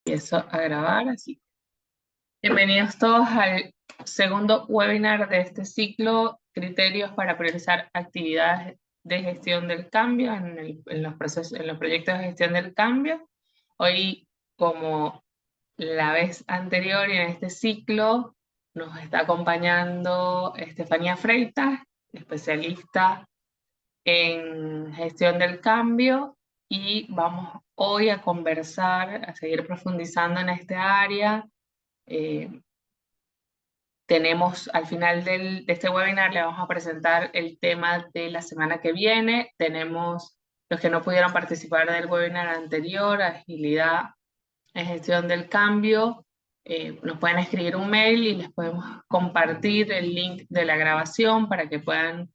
Empiezo a grabar así. Bienvenidos todos al segundo webinar de este ciclo, criterios para priorizar actividades de gestión del cambio en los procesos, en los proyectos de gestión del cambio. Hoy, como la vez anterior y en este ciclo, nos está acompañando Estefanía Freitas, especialista en gestión del cambio, y vamos hoy a conversar, a seguir profundizando en este área. Tenemos al final de este webinar, le vamos a presentar el tema de la semana que viene. Tenemos los que no pudieron participar del webinar anterior, agilidad en gestión del cambio. Nos pueden escribir un mail y les podemos compartir el link de la grabación para que puedan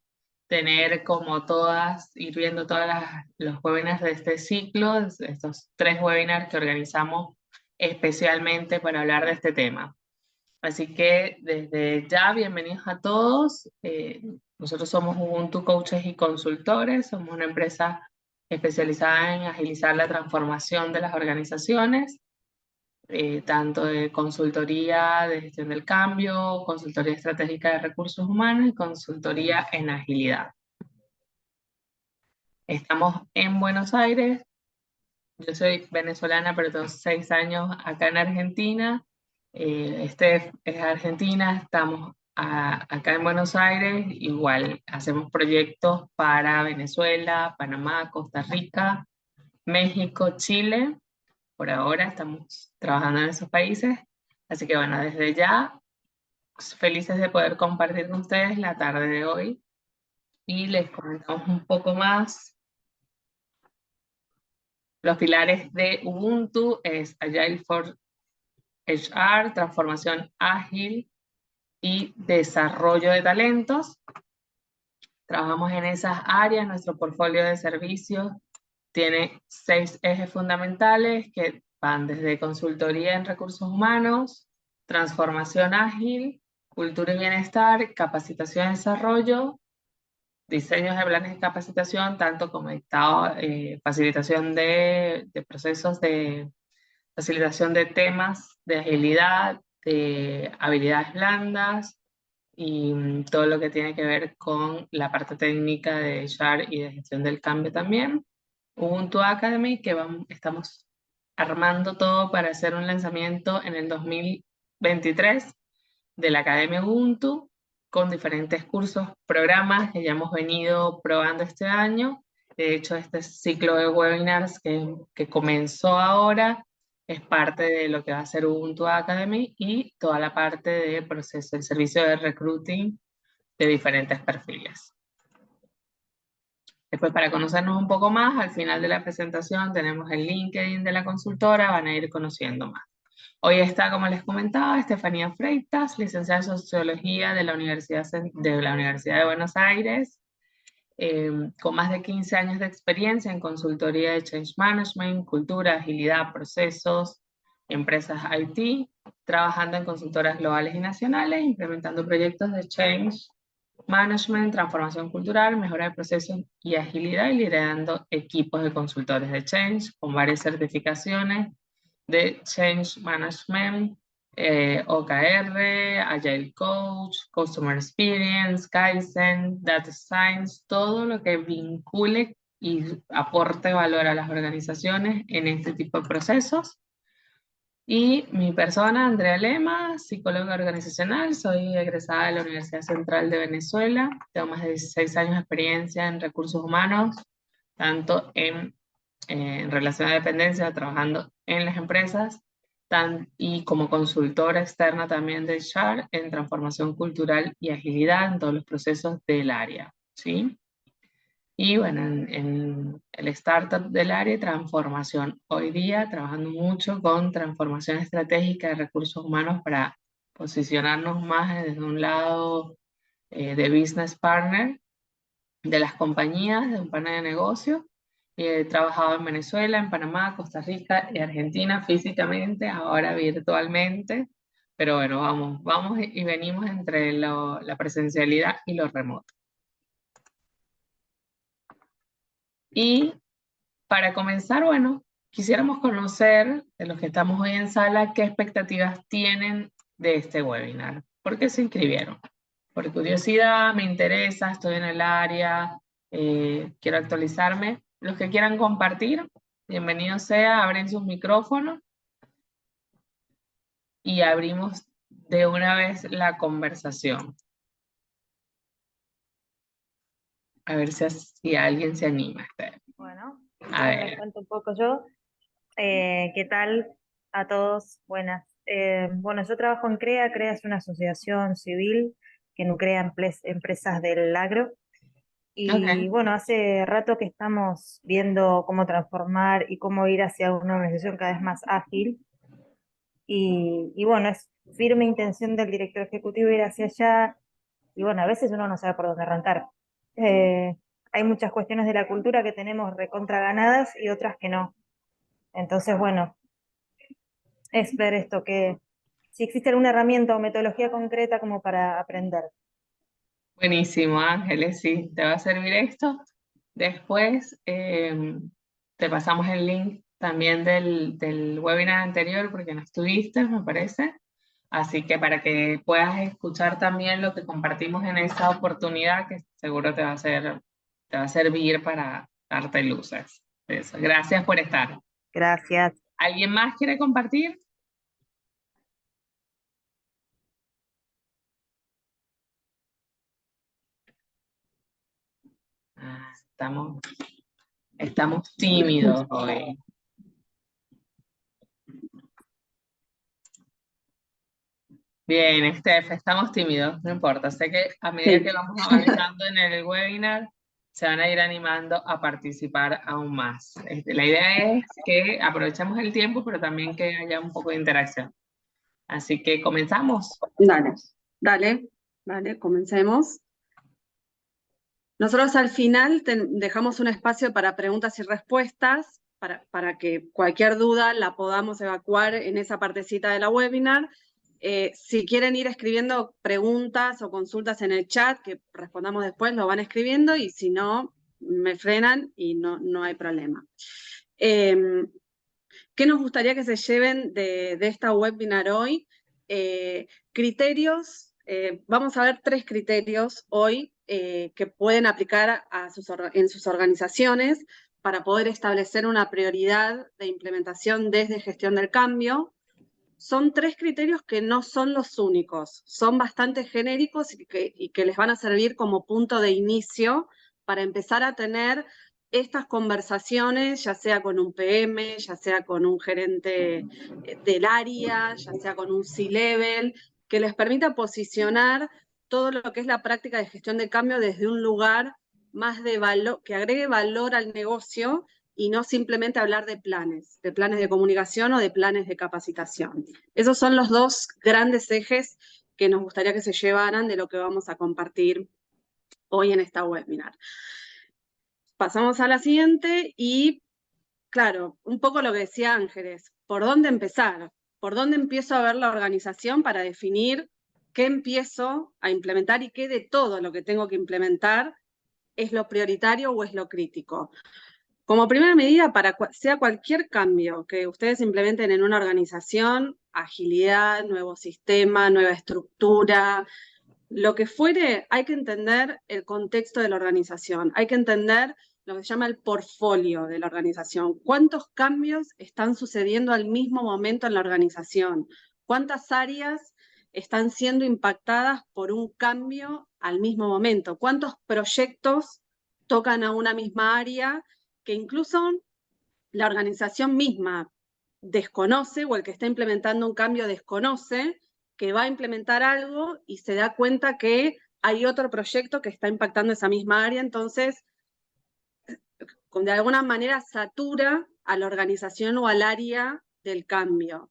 tener como todas, ir viendo todos los webinars de este ciclo, estos 3 webinars que organizamos especialmente para hablar de este tema. Así que desde ya, bienvenidos a todos. Nosotros somos Ubuntu Coaches y Consultores, somos una empresa especializada en agilizar la transformación de las organizaciones, tanto de consultoría de gestión del cambio, consultoría estratégica de recursos humanos y consultoría en agilidad. Estamos en Buenos Aires. Yo soy venezolana, pero tengo 6 años acá en Argentina. Este es Argentina, estamos acá en Buenos Aires. Igual hacemos proyectos para Venezuela, Panamá, Costa Rica, México, Chile. Por ahora estamos trabajando en esos países. Así que bueno, desde ya, felices de poder compartir con ustedes la tarde de hoy. Y les comentamos un poco más. Los pilares de Ubuntu es Agile for HR, transformación ágil y desarrollo de talentos. Trabajamos en esas áreas. Nuestro portfolio de servicios tiene 6 ejes fundamentales que van desde consultoría en recursos humanos, transformación ágil, cultura y bienestar, capacitación y desarrollo, diseños de planes de capacitación, tanto como facilitación de procesos de facilitación de temas de agilidad, de habilidades blandas y todo lo que tiene que ver con la parte técnica de HR y de gestión del cambio también. Ubuntu Academy, que estamos armando todo para hacer un lanzamiento en el 2023 de la Academia Ubuntu, con diferentes cursos, programas que ya hemos venido probando este año. De hecho, este ciclo de webinars que comenzó ahora es parte de lo que va a ser Ubuntu Academy y toda la parte de proceso, el servicio de recruiting de diferentes perfiles. Después, para conocernos un poco más, al final de la presentación tenemos el LinkedIn de la consultora, van a ir conociendo más. Hoy está, como les comentaba, Estefanía Freitas, licenciada en Sociología de la Universidad de Buenos Aires, con más de 15 años de experiencia en consultoría de Change Management, cultura, agilidad, procesos, empresas IT, trabajando en consultoras globales y nacionales, implementando proyectos de Change Management, transformación cultural, mejora de procesos y agilidad, y liderando equipos de consultores de Change con varias certificaciones de Change Management, OKR, Agile Coach, Customer Experience, Kaizen, Data Science, todo lo que vincule y aporte valor a las organizaciones en este tipo de procesos. Y mi persona, Andrea Lema, psicóloga organizacional, soy egresada de la Universidad Central de Venezuela, tengo más de 16 años de experiencia en recursos humanos, tanto en relación a dependencia, trabajando en las empresas, y como consultora externa también de HR en transformación cultural y agilidad en todos los procesos del área, ¿sí? Y bueno, en el startup del área de transformación, hoy día trabajando mucho con transformación estratégica de recursos humanos para posicionarnos más desde un lado de business partner de las compañías, de un panel de negocio. He trabajado en Venezuela, en Panamá, Costa Rica y Argentina físicamente, ahora virtualmente. Pero bueno, vamos y venimos entre la presencialidad y lo remoto. Y para comenzar, bueno, quisiéramos conocer, de los que estamos hoy en sala, qué expectativas tienen de este webinar. ¿Por qué se inscribieron? Por curiosidad, me interesa, estoy en el área, quiero actualizarme. Los que quieran compartir, bienvenido sea, abren sus micrófonos y abrimos de una vez la conversación. A ver si alguien se anima. Bueno, A les ver. cuento un poco yo. ¿Qué tal a todos? Buenas. Bueno, yo trabajo en CREA. CREA es una asociación civil que nuclea empresas del agro. Y Ok. bueno, hace rato que estamos viendo cómo transformar y cómo ir hacia una organización cada vez más ágil. Y bueno, es firme intención del director ejecutivo ir hacia allá. Y bueno, a veces uno no sabe por dónde arrancar. Hay muchas cuestiones de la cultura que tenemos recontra ganadas y otras que no. Entonces, bueno, es ver esto, que si existe alguna herramienta o metodología concreta como para aprender. Buenísimo, Ángeles, sí, te va a servir esto. Después te pasamos el link también del webinar anterior porque no estuviste, me parece. Así que para que puedas escuchar también lo que compartimos en esa oportunidad, que seguro te va a servir para darte luces. Eso. Gracias por estar. Gracias. ¿Alguien más quiere compartir? Ah, estamos tímidos hoy. Bien, Steph, estamos tímidos, no importa. Sé que a medida que Sí. vamos avanzando en el webinar, se van a ir animando a participar aún más. La idea es que aprovechemos el tiempo, pero también que haya un poco de interacción. Así que comenzamos. Dale, comencemos. Nosotros al final dejamos un espacio para preguntas y respuestas, para que cualquier duda la podamos evacuar en esa partecita de la webinar. Si quieren ir escribiendo preguntas o consultas en el chat, que respondamos después, lo van escribiendo, y si no, me frenan y no hay problema. ¿Qué nos gustaría que se lleven de esta webinar hoy? Criterios, vamos a ver 3 criterios hoy que pueden aplicar en sus organizaciones para poder establecer una prioridad de implementación desde gestión del cambio. Son 3 criterios que no son los únicos, son bastante genéricos y que les van a servir como punto de inicio para empezar a tener estas conversaciones, ya sea con un PM, ya sea con un gerente del área, ya sea con un C-level, que les permita posicionar todo lo que es la práctica de gestión de cambio desde un lugar más de valor, que agregue valor al negocio y no simplemente hablar de planes de comunicación o de planes de capacitación. Esos son los 2 grandes ejes que nos gustaría que se llevaran de lo que vamos a compartir hoy en esta webinar. Pasamos a la siguiente y, claro, un poco lo que decía Ángeles, ¿por dónde empezar? ¿Por dónde empiezo a ver la organización para definir qué empiezo a implementar y qué de todo lo que tengo que implementar es lo prioritario o es lo crítico? Como primera medida, sea cualquier cambio que ustedes implementen en una organización, agilidad, nuevo sistema, nueva estructura, lo que fuere, hay que entender el contexto de la organización, hay que entender lo que se llama el portfolio de la organización. ¿Cuántos cambios están sucediendo al mismo momento en la organización? ¿Cuántas áreas están siendo impactadas por un cambio al mismo momento? ¿Cuántos proyectos tocan a una misma área que incluso la organización misma desconoce, o el que está implementando un cambio desconoce que va a implementar algo y se da cuenta que hay otro proyecto que está impactando esa misma área? Entonces, de alguna manera satura a la organización o al área del cambio.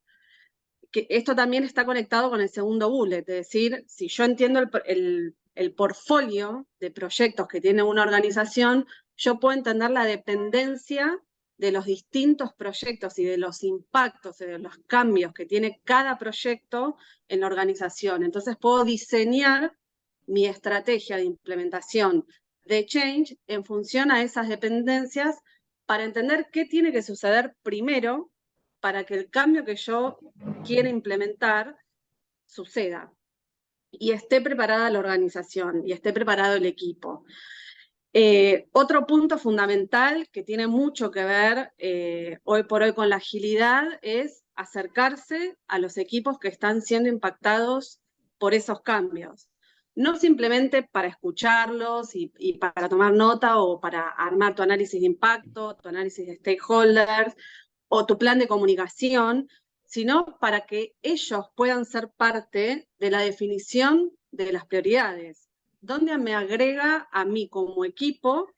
Que esto también está conectado con el segundo bullet, es decir, si yo entiendo el portfolio de proyectos que tiene una organización, yo puedo entender la dependencia de los distintos proyectos y de los impactos y de los cambios que tiene cada proyecto en la organización. Entonces puedo diseñar mi estrategia de implementación de change en función a esas dependencias para entender qué tiene que suceder primero para que el cambio que yo quiera implementar suceda y esté preparada la organización y esté preparado el equipo. Otro punto fundamental que tiene mucho que ver hoy por hoy con la agilidad es acercarse a los equipos que están siendo impactados por esos cambios. No simplemente para escucharlos y para tomar nota o para armar tu análisis de impacto, tu análisis de stakeholders o tu plan de comunicación, sino para que ellos puedan ser parte de la definición de las prioridades, donde me agrega a mí como equipo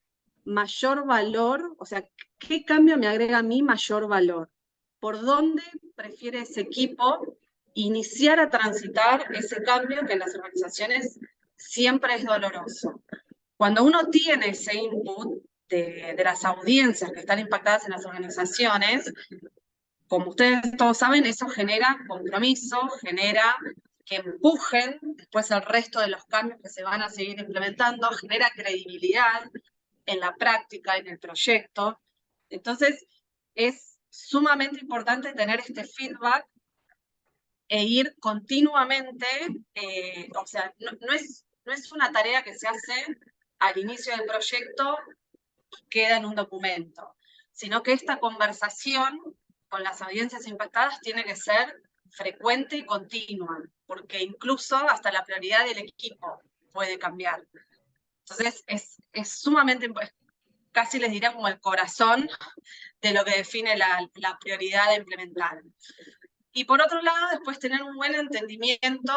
mayor valor, o sea, ¿qué cambio me agrega a mí mayor valor? ¿Por dónde prefiere ese equipo iniciar a transitar ese cambio que en las organizaciones siempre es doloroso? Cuando uno tiene ese input de las audiencias que están impactadas en las organizaciones, como ustedes todos saben, eso genera compromiso, genera que empujen después el resto de los cambios que se van a seguir implementando, genera credibilidad en la práctica, en el proyecto. Entonces, es sumamente importante tener este feedback e ir continuamente, o sea, no es una tarea que se hace al inicio del proyecto y queda en un documento, sino que esta conversación con las audiencias impactadas tiene que ser frecuente y continua, porque incluso hasta la prioridad del equipo puede cambiar. Entonces, es sumamente, casi les diría como el corazón de lo que define la prioridad de implementar. Y por otro lado, después tener un buen entendimiento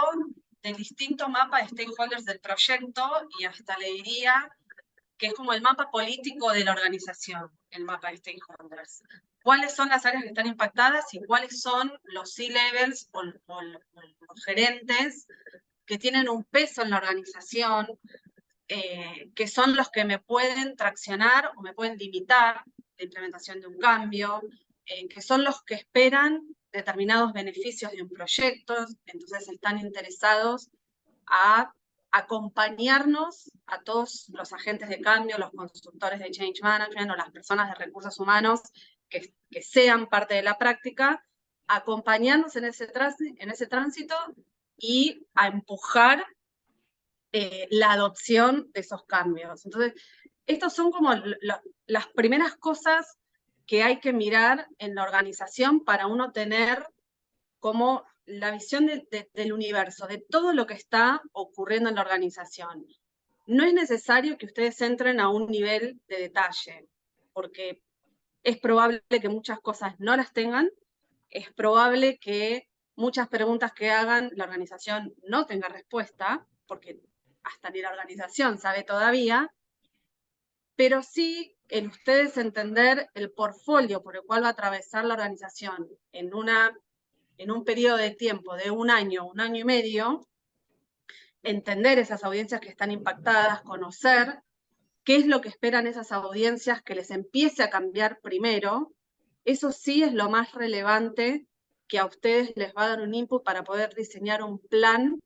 del distinto mapa de stakeholders del proyecto, y hasta le diría que es como el mapa político de la organización, el mapa de stakeholders. ¿Cuáles son las áreas que están impactadas y cuáles son los C-levels o los gerentes que tienen un peso en la organización, que son los que me pueden traccionar o me pueden limitar la implementación de un cambio, que son los que esperan determinados beneficios de un proyecto, entonces están interesados a acompañarnos a todos los agentes de cambio, los consultores de change management o las personas de recursos humanos que sean parte de la práctica, acompañarnos en ese tránsito y a empujar la adopción de esos cambios. Entonces, estos son como las primeras cosas que hay que mirar en la organización para uno tener como la visión del universo, de todo lo que está ocurriendo en la organización. No es necesario que ustedes entren a un nivel de detalle, porque es probable que muchas cosas no las tengan, es probable que muchas preguntas que hagan la organización no tenga respuesta, porque hasta ni la organización sabe todavía, pero sí en ustedes entender el portfolio por el cual va a atravesar la organización en un periodo de tiempo de un año y medio, entender esas audiencias que están impactadas, conocer qué es lo que esperan esas audiencias que les empiece a cambiar primero, eso sí es lo más relevante que a ustedes les va a dar un input para poder diseñar un plan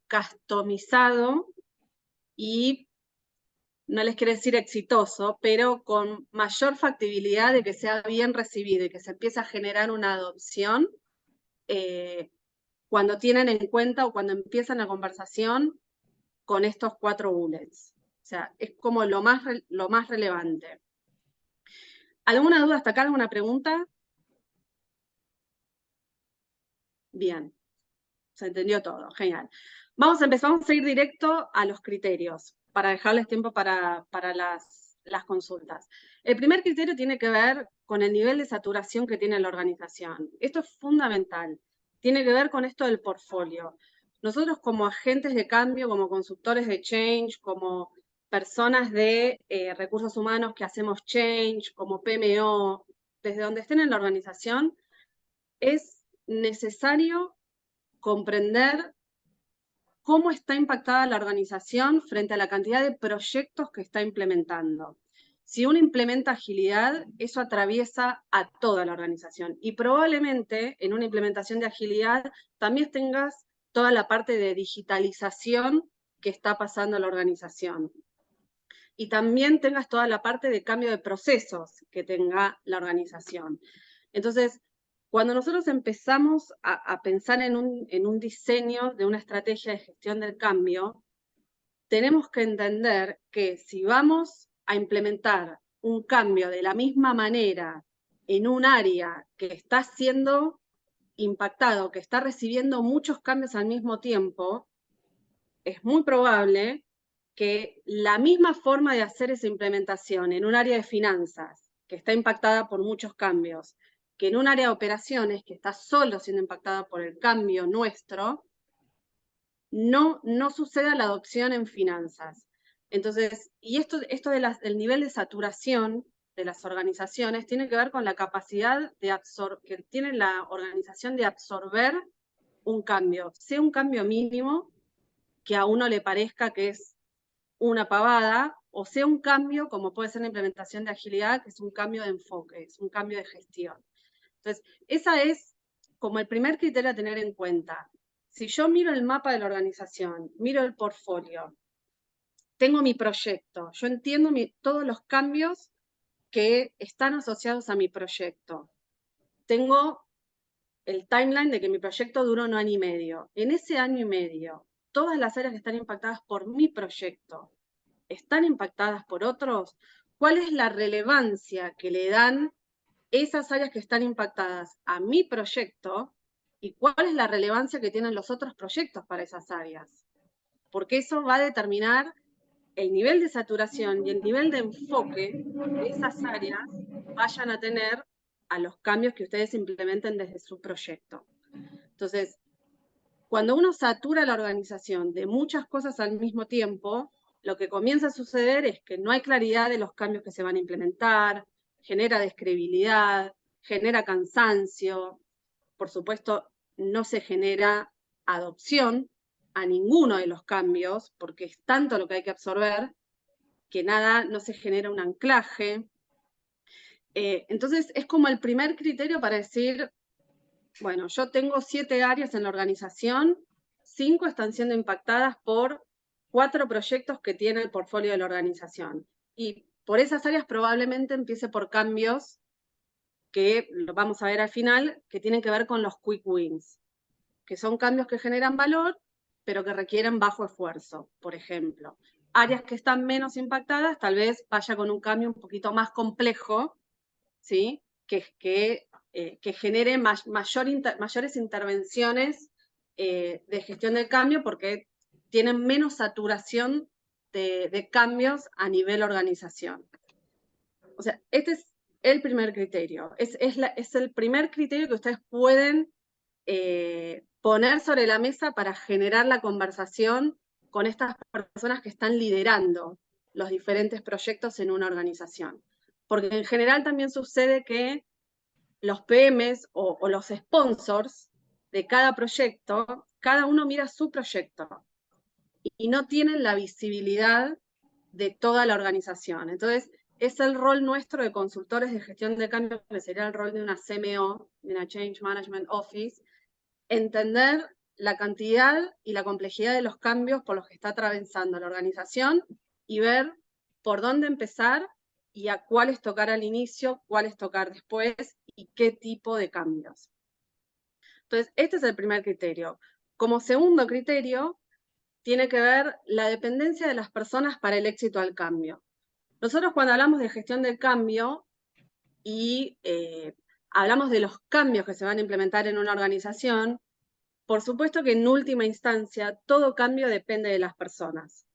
customizado y, no les quiero decir exitoso, pero con mayor factibilidad de que sea bien recibido y que se empiece a generar una adopción cuando tienen en cuenta o cuando empiezan la conversación con estos 4 bullets. O sea, es como lo más relevante. ¿Alguna duda hasta acá? ¿Alguna pregunta? Bien, se entendió todo, genial. Vamos a empezar, vamos a ir directo a los criterios, para dejarles tiempo para las consultas. El primer criterio tiene que ver con el nivel de saturación que tiene la organización. Esto es fundamental. Tiene que ver con esto del portfolio. Nosotros como agentes de cambio, como consultores de change, como personas de recursos humanos que hacemos change, como PMO, desde donde estén en la organización, es necesario comprender cómo está impactada la organización frente a la cantidad de proyectos que está implementando. Si uno implementa agilidad, eso atraviesa a toda la organización. Y probablemente en una implementación de agilidad también tengas toda la parte de digitalización que está pasando en la organización. y también tengas toda la parte de cambio de procesos que tenga la organización. Entonces, cuando nosotros empezamos a pensar en un diseño de una estrategia de gestión del cambio, tenemos que entender que si vamos a implementar un cambio de la misma manera en un área que está siendo impactado, que está recibiendo muchos cambios al mismo tiempo, es muy probable que la misma forma de hacer esa implementación en un área de finanzas, que está impactada por muchos cambios, que en un área de operaciones, que está solo siendo impactada por el cambio nuestro, no suceda la adopción en finanzas. Entonces, y esto del nivel de saturación de las organizaciones tiene que ver con la capacidad que tiene la organización de absorber un cambio, sea un cambio mínimo, que a uno le parezca que es una pavada, o sea un cambio, como puede ser la implementación de agilidad, que es un cambio de enfoque, es un cambio de gestión. Entonces, esa es como el primer criterio a tener en cuenta. Si yo miro el mapa de la organización, miro el portfolio, tengo mi proyecto, yo entiendo todos los cambios que están asociados a mi proyecto. Tengo el timeline de que mi proyecto dura 1 año y medio. En ese año y medio, todas las áreas que están impactadas por mi proyecto, ¿están impactadas por otros? ¿Cuál es la relevancia que le dan esas áreas que están impactadas a mi proyecto y cuál es la relevancia que tienen los otros proyectos para esas áreas? Porque eso va a determinar el nivel de saturación y el nivel de enfoque que esas áreas vayan a tener a los cambios que ustedes implementen desde su proyecto. Entonces, cuando uno satura la organización de muchas cosas al mismo tiempo, lo que comienza a suceder es que no hay claridad de los cambios que se van a implementar, genera descredibilidad, genera cansancio, por supuesto, no se genera adopción a ninguno de los cambios, porque es tanto lo que hay que absorber, que no se genera un anclaje. Entonces, es como el primer criterio para decir, bueno, yo tengo 7 áreas en la organización, 5 están siendo impactadas por 4 proyectos que tiene el portfolio de la organización. Y por esas áreas probablemente empiece por cambios que lo vamos a ver al final, que tienen que ver con los quick wins, que son cambios que generan valor, pero que requieren bajo esfuerzo, por ejemplo. Áreas que están menos impactadas, tal vez vaya con un cambio un poquito más complejo, ¿sí? Que genere mayores intervenciones de gestión del cambio porque tienen menos saturación de cambios a nivel organización. O sea, este es el primer criterio. Es el primer criterio que ustedes pueden poner sobre la mesa para generar la conversación con estas personas que están liderando los diferentes proyectos en una organización. Porque en general también sucede que los PMs o los sponsors de cada proyecto, cada uno mira su proyecto y no tienen la visibilidad de toda la organización. Entonces, es el rol nuestro de consultores de gestión de cambio, que sería el rol de una CMO, de una Change Management Office, entender la cantidad y la complejidad de los cambios por los que está atravesando la organización y ver por dónde empezar y a cuáles tocar al inicio, cuáles tocar después y qué tipo de cambios. Entonces, este es el primer criterio. Como segundo criterio, tiene que ver la dependencia de las personas para el éxito al cambio. Nosotros cuando hablamos de gestión del cambio y hablamos de los cambios que se van a implementar en una organización, por supuesto que en última instancia todo cambio depende de las personas.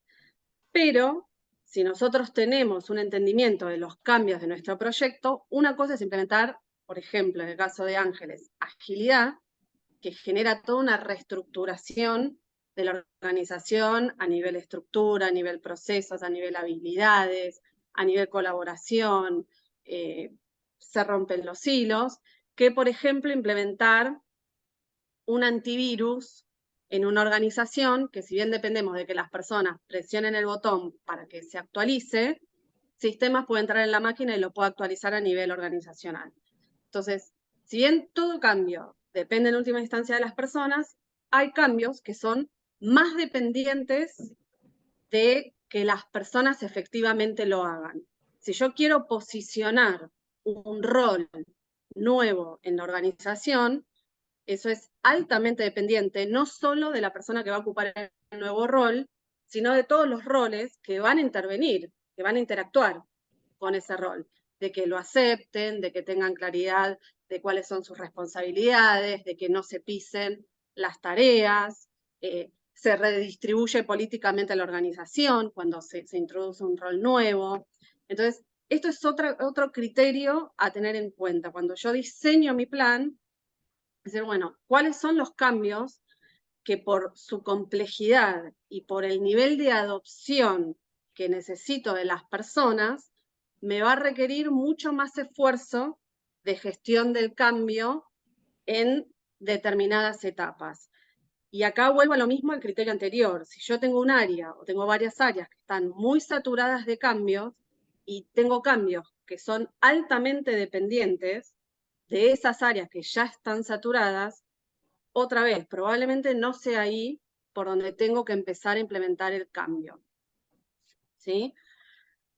Pero si nosotros tenemos un entendimiento de los cambios de nuestro proyecto, una cosa es implementar, por ejemplo, en el caso de Ángeles, agilidad, que genera toda una reestructuración de la organización a nivel estructura, a nivel procesos, a nivel habilidades, a nivel colaboración, se rompen los hilos, que por ejemplo implementar un antivirus en una organización, que si bien dependemos de que las personas presionen el botón para que se actualice, sistemas puede entrar en la máquina y lo puede actualizar a nivel organizacional. Entonces, si bien todo cambio depende en última instancia de las personas, hay cambios que son más dependientes de que las personas efectivamente lo hagan. Si yo quiero posicionar un rol nuevo en la organización, eso es altamente dependiente, no solo de la persona que va a ocupar el nuevo rol, sino de todos los roles que van a intervenir, que van a interactuar con ese rol, de que lo acepten, de que tengan claridad de cuáles son sus responsabilidades, de que no se pisen las tareas, se redistribuye políticamente la organización cuando se introduce un rol nuevo. Entonces, esto es otro criterio a tener en cuenta. Cuando yo diseño mi plan, es decir, bueno, ¿cuáles son los cambios que por su complejidad y por el nivel de adopción que necesito de las personas, me va a requerir mucho más esfuerzo de gestión del cambio en determinadas etapas? Y acá vuelvo a lo mismo al criterio anterior. Si yo tengo un área o tengo varias áreas que están muy saturadas de cambios y tengo cambios que son altamente dependientes de esas áreas que ya están saturadas, otra vez, probablemente no sea ahí por donde tengo que empezar a implementar el cambio. ¿Sí?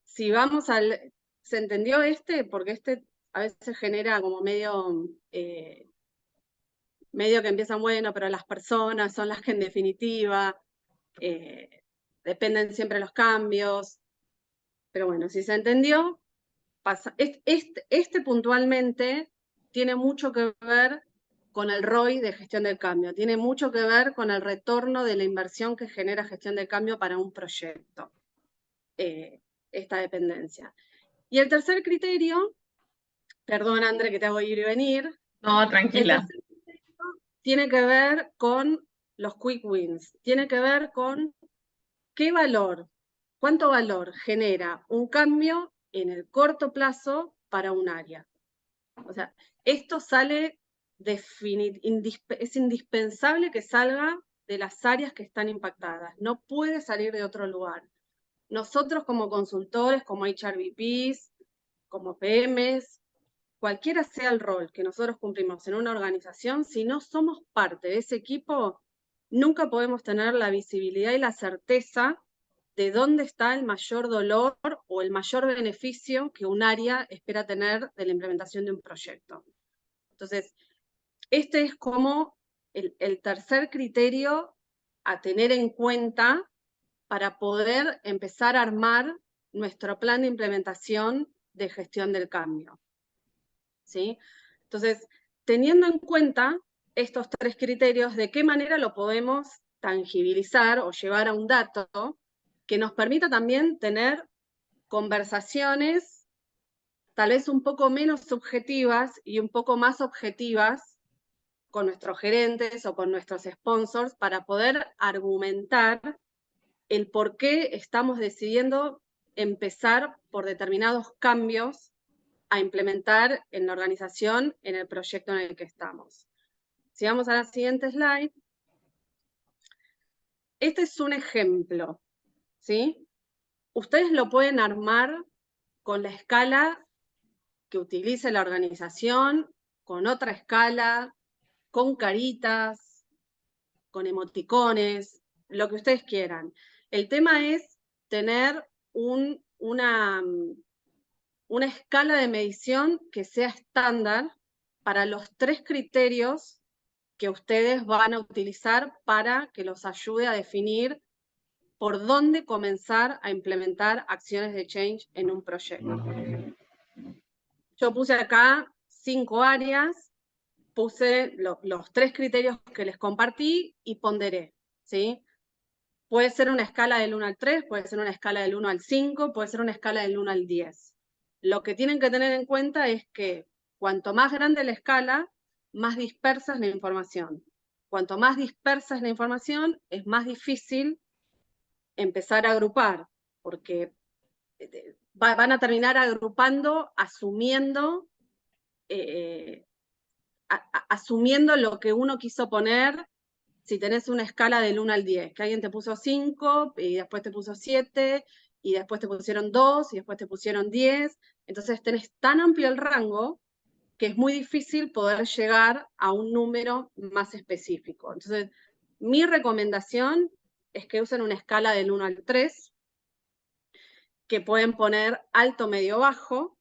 Si vamos al... ¿Se entendió este? Porque este a veces genera como medio que empiezan, bueno, pero las personas son las que en definitiva dependen siempre de los cambios. Pero bueno, si se entendió, pasa. Este puntualmente tiene mucho que ver con el ROI de gestión del cambio, tiene mucho que ver con el retorno de la inversión que genera gestión del cambio para un proyecto, esta dependencia. Y el tercer criterio, perdón André que te hago ir y venir. No, tranquila. El tercer criterio tiene que ver con los quick wins, tiene que ver con qué valor, cuánto valor genera un cambio en el corto plazo para un área. O sea, esto sale es indispensable que salga de las áreas que están impactadas, no puede salir de otro lugar. Nosotros como consultores, como HRBPs, como PMs, cualquiera sea el rol que nosotros cumplimos en una organización, si no somos parte de ese equipo, nunca podemos tener la visibilidad y la certeza de dónde está el mayor dolor o el mayor beneficio que un área espera tener de la implementación de un proyecto. Entonces, este es como el tercer criterio a tener en cuenta para poder empezar a armar nuestro plan de implementación de gestión del cambio. ¿Sí? Entonces, teniendo en cuenta estos tres criterios, ¿de qué manera lo podemos tangibilizar o llevar a un dato que nos permita también tener conversaciones tal vez un poco menos subjetivas y un poco más objetivas con nuestros gerentes o con nuestros sponsors para poder argumentar el por qué estamos decidiendo empezar por determinados cambios a implementar en la organización en el proyecto en el que estamos? Si vamos a la siguiente slide, este es un ejemplo, ¿sí? Ustedes lo pueden armar con la escala que utilice la organización, con otra escala, con caritas, con emoticones, lo que ustedes quieran. El tema es tener una escala de medición que sea estándar para los tres criterios que ustedes van a utilizar para que los ayude a definir por dónde comenzar a implementar acciones de change en un proyecto. Yo puse acá 5 áreas, puse los 3 criterios que les compartí y ponderé, ¿sí? Puede ser una escala del 1 al 3, puede ser una escala del 1 al 5, puede ser una escala del 1 al 10. Lo que tienen que tener en cuenta es que cuanto más grande la escala, más dispersa es la información. Cuanto más dispersa es la información, es más difícil empezar a agrupar, porque van a terminar agrupando, asumiendo lo que uno quiso poner. Si tenés una escala del 1 al 10, que alguien te puso 5, y después te puso 7, y después te pusieron 2, y después te pusieron 10, entonces tenés tan amplio el rango que es muy difícil poder llegar a un número más específico. Entonces, mi recomendación es que usen una escala del 1 al 3, que pueden poner alto, medio, bajo,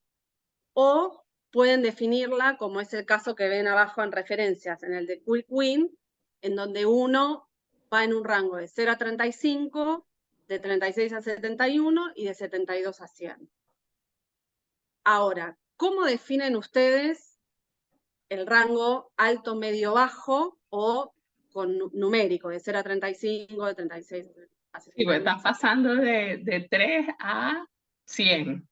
o pueden definirla como es el caso que ven abajo en referencias, en el de Quick Win, en donde uno va en un rango de 0 a 35, de 36 a 71 y de 72 a 100. Ahora, ¿cómo definen ustedes el rango alto, medio, bajo o con numérico, de 0 a 35, de 36 a 71? Y pues estás pasando de 3 a 100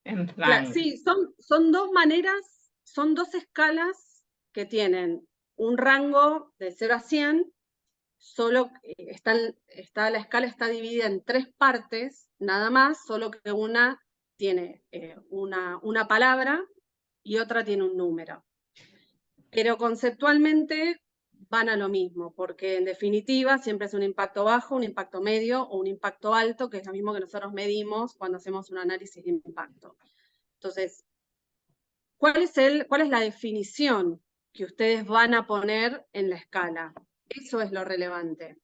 en Claro, rango. sí, son dos maneras, son dos escalas que tienen un rango de 0 a 100, solo la escala está dividida en 3 partes, nada más, solo que una tiene una palabra y otra tiene un número. Pero conceptualmente van a lo mismo, porque en definitiva siempre es un impacto bajo, un impacto medio o un impacto alto, que es lo mismo que nosotros medimos cuando hacemos un análisis de impacto. Entonces, ¿cuál es la definición que ustedes van a poner en la escala? Eso es lo relevante.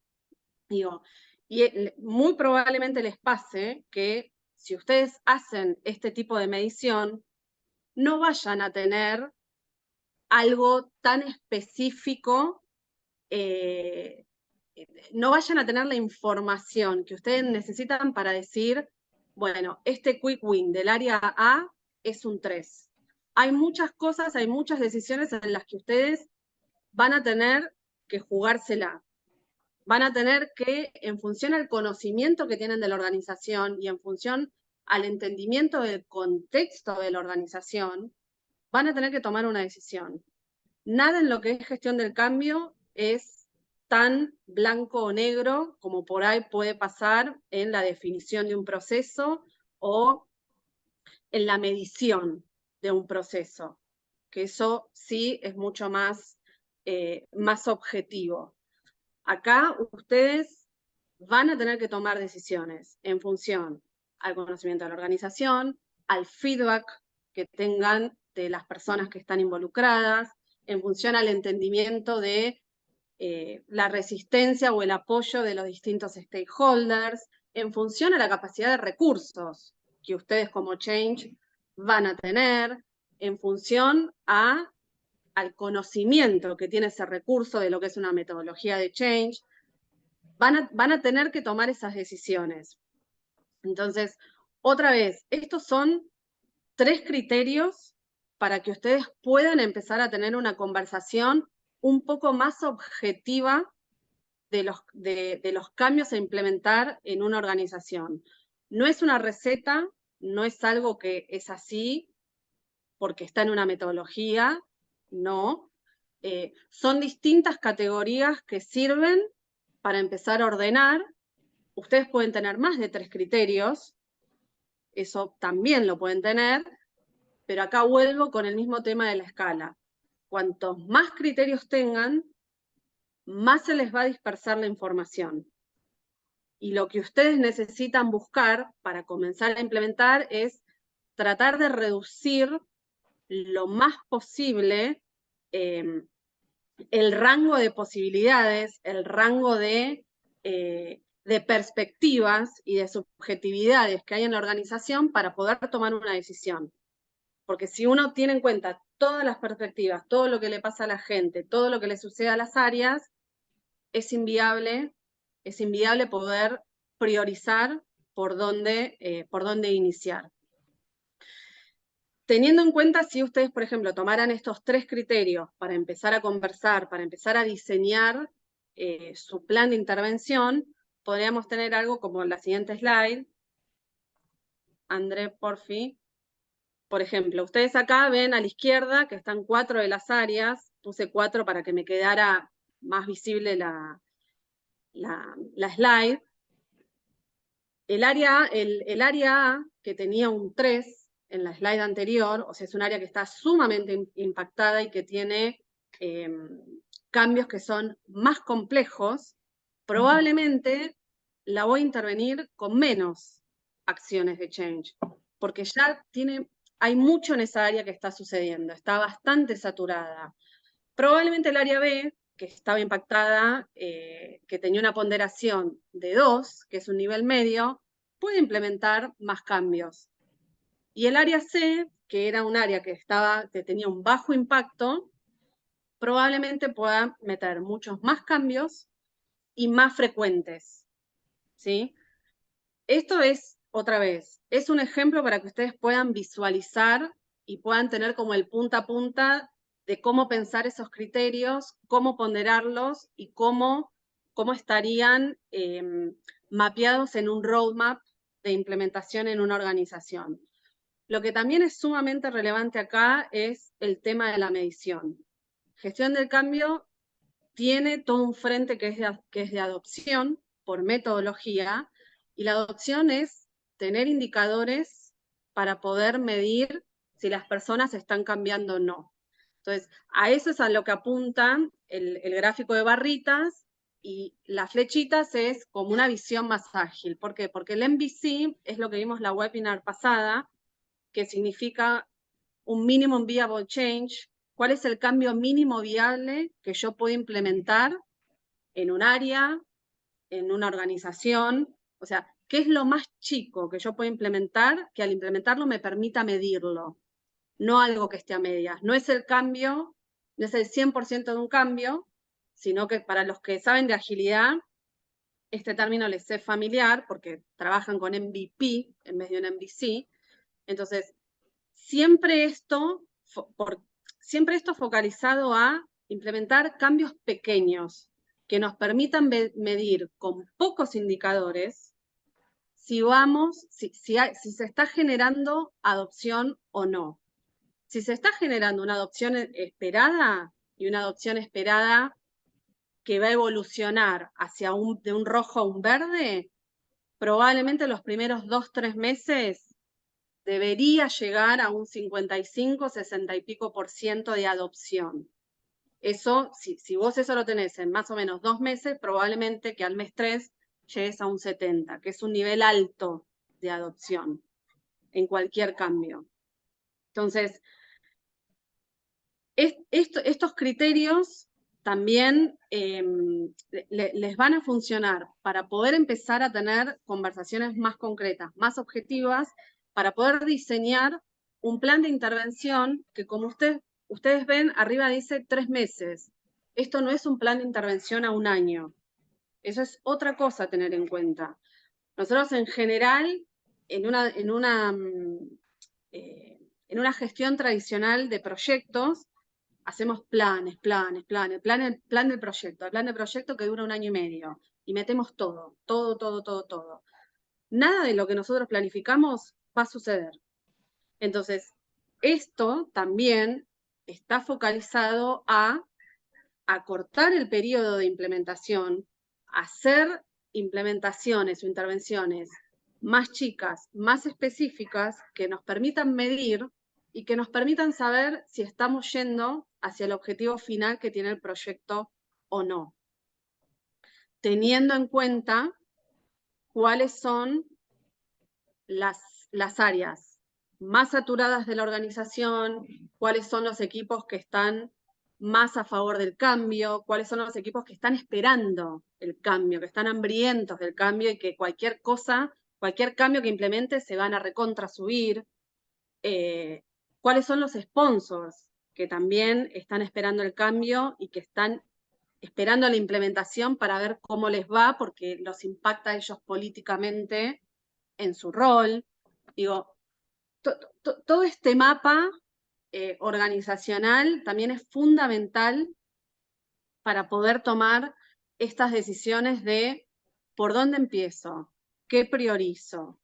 Digo, y muy probablemente les pase que si ustedes hacen este tipo de medición, no vayan a tener algo tan específico, no vayan a tener la información que ustedes necesitan para decir, bueno, este quick win del área A es un 3. Hay muchas cosas, hay muchas decisiones en las que ustedes van a tener que jugársela. Van a tener que, en función al conocimiento que tienen de la organización y en función al entendimiento del contexto de la organización, van a tener que tomar una decisión. Nada en lo que es gestión del cambio es tan blanco o negro como por ahí puede pasar en la definición de un proceso o en la medición de un proceso, que eso sí es mucho más objetivo. Acá ustedes van a tener que tomar decisiones en función al conocimiento de la organización, al feedback que tengan de las personas que están involucradas, en función al entendimiento de la resistencia o el apoyo de los distintos stakeholders, en función a la capacidad de recursos que ustedes como Change van a tener, en función al conocimiento que tiene ese recurso de lo que es una metodología de Change, van a tener que tomar esas decisiones. Entonces, otra vez, estos son 3 criterios para que ustedes puedan empezar a tener una conversación un poco más objetiva de los cambios a implementar en una organización. No es una receta, no es algo que es así porque está en una metodología, no. Son distintas categorías que sirven para empezar a ordenar. Ustedes pueden tener más de 3 criterios, eso también lo pueden tener, pero acá vuelvo con el mismo tema de la escala. Cuantos más criterios tengan, más se les va a dispersar la información. Y lo que ustedes necesitan buscar para comenzar a implementar es tratar de reducir lo más posible el rango de posibilidades, el rango de perspectivas y de subjetividades que hay en la organización para poder tomar una decisión. Porque si uno tiene en cuenta todas las perspectivas, todo lo que le pasa a la gente, todo lo que le sucede a las áreas, es inviable poder priorizar por dónde iniciar. Teniendo en cuenta, si ustedes, por ejemplo, tomaran estos 3 criterios para empezar a conversar, para empezar a diseñar su plan de intervención, podríamos tener algo como la siguiente slide. André, porfi. Por ejemplo, ustedes acá ven a la izquierda que están 4 de las áreas. Puse 4 para que me quedara más visible la slide. El área A, que tenía un 3 en la slide anterior, o sea, es un área que está sumamente impactada y que tiene cambios que son más complejos, probablemente la voy a intervenir con menos acciones de change, porque ya hay mucho en esa área que está sucediendo, está bastante saturada. Probablemente el área B, que estaba impactada, que tenía una ponderación de 2, que es un nivel medio, puede implementar más cambios. Y el área C, que era un área que tenía un bajo impacto, probablemente pueda meter muchos más cambios y más frecuentes, ¿sí? Esto es, otra vez, es un ejemplo para que ustedes puedan visualizar y puedan tener como el punta a punta de cómo pensar esos criterios, cómo ponderarlos y cómo estarían mapeados en un roadmap de implementación en una organización. Lo que también es sumamente relevante acá es el tema de la medición. Gestión del cambio tiene todo un frente que es de adopción por metodología, y la adopción es tener indicadores para poder medir si las personas están cambiando o no. Entonces, a eso es a lo que apuntan el gráfico de barritas, y las flechitas es como una visión más ágil. ¿Por qué? Porque el MVC es lo que vimos en la webinar pasada, que significa un minimum viable change. ¿Cuál es el cambio mínimo viable que yo puedo implementar en un área, en una organización? O sea, ¿qué es lo más chico que yo puedo implementar que al implementarlo me permita medirlo? No algo que esté a medias. No es el cambio, no es el 100% de un cambio, sino que para los que saben de agilidad, este término les es familiar porque trabajan con MVP en vez de un MVC. Entonces, siempre esto focalizado a implementar cambios pequeños que nos permitan medir con pocos indicadores si se está generando adopción o no. Si se está generando una adopción esperada, y una adopción esperada que va a evolucionar hacia de un rojo a un verde, probablemente los primeros 2-3 meses debería llegar a un 55, 60 y pico % de adopción. Eso, si vos eso lo tenés en más o menos 2 meses, probablemente que al mes 3 llegues a un 70, que es un nivel alto de adopción en cualquier cambio. Entonces, estos criterios también les van a funcionar para poder empezar a tener conversaciones más concretas, más objetivas, para poder diseñar un plan de intervención que, como ustedes ven, arriba dice 3 meses. Esto no es un plan de intervención a 1 año. Eso es otra cosa a tener en cuenta. Nosotros, en general, en una gestión tradicional de proyectos, hacemos plan del proyecto, el plan del proyecto que dura 1 año y medio, y metemos todo. Nada de lo que nosotros planificamos va a suceder. Entonces, esto también está focalizado a acortar el periodo de implementación, hacer implementaciones o intervenciones más chicas, más específicas, que nos permitan medir y que nos permitan saber si estamos yendo hacia el objetivo final que tiene el proyecto o no, teniendo en cuenta cuáles son las áreas más saturadas de la organización, cuáles son los equipos que están más a favor del cambio, cuáles son los equipos que están esperando el cambio, que están hambrientos del cambio y que cualquier cambio que implemente se van a recontra subir, cuáles son los sponsors que también están esperando el cambio y que están esperando la implementación para ver cómo les va, porque los impacta a ellos políticamente en su rol. Digo, todo este mapa organizacional también es fundamental para poder tomar estas decisiones de por dónde empiezo, qué priorizo.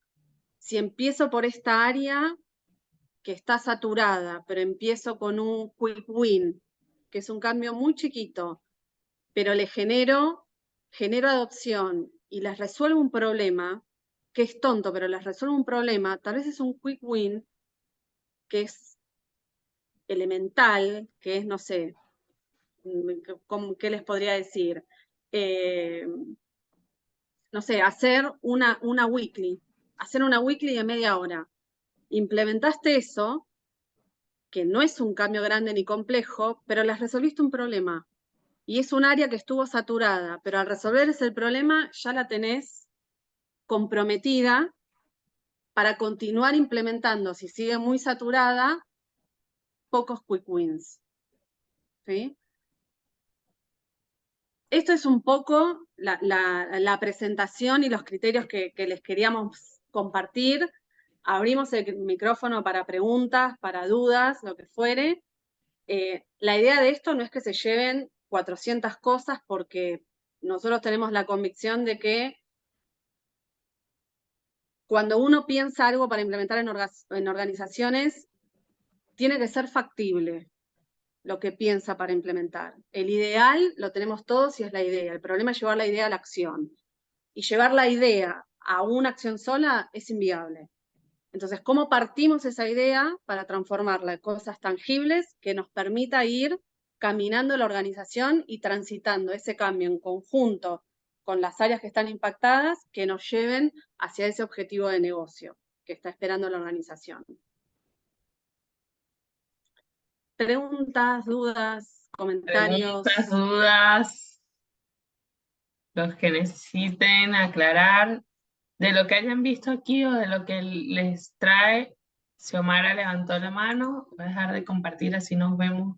Si empiezo por esta área que está saturada, pero empiezo con un quick win, que es un cambio muy chiquito, pero le genero adopción y les resuelvo un problema, que es tonto, pero les resuelvo un problema, tal vez es un quick win que es elemental, que es, no sé, ¿qué les podría decir? No sé, hacer una weekly de media hora. Implementaste eso, que no es un cambio grande ni complejo, pero les resolviste un problema. Y es un área que estuvo saturada, pero al resolver ese problema ya la tenés comprometida para continuar implementando, si sigue muy saturada, pocos quick wins. ¿Sí? Esto es un poco la presentación y los criterios que les queríamos compartir. Abrimos el micrófono para preguntas, para dudas, lo que fuere. La idea de esto no es que se lleven 400 cosas, porque nosotros tenemos la convicción de que cuando uno piensa algo para implementar en organizaciones, tiene que ser factible lo que piensa para implementar. El ideal lo tenemos todos y es la idea. El problema es llevar la idea a la acción. Y llevar la idea a una acción sola es inviable. Entonces, ¿cómo partimos esa idea para transformarla en cosas tangibles que nos permita ir caminando la organización y transitando ese cambio en conjunto con las áreas que están impactadas, que nos lleven hacia ese objetivo de negocio que está esperando la organización? Preguntas, dudas, comentarios. Preguntas, dudas, los que necesiten aclarar de lo que hayan visto aquí o de lo que les trae. Xiomara levantó la mano. Voy a dejar de compartir, así nos vemos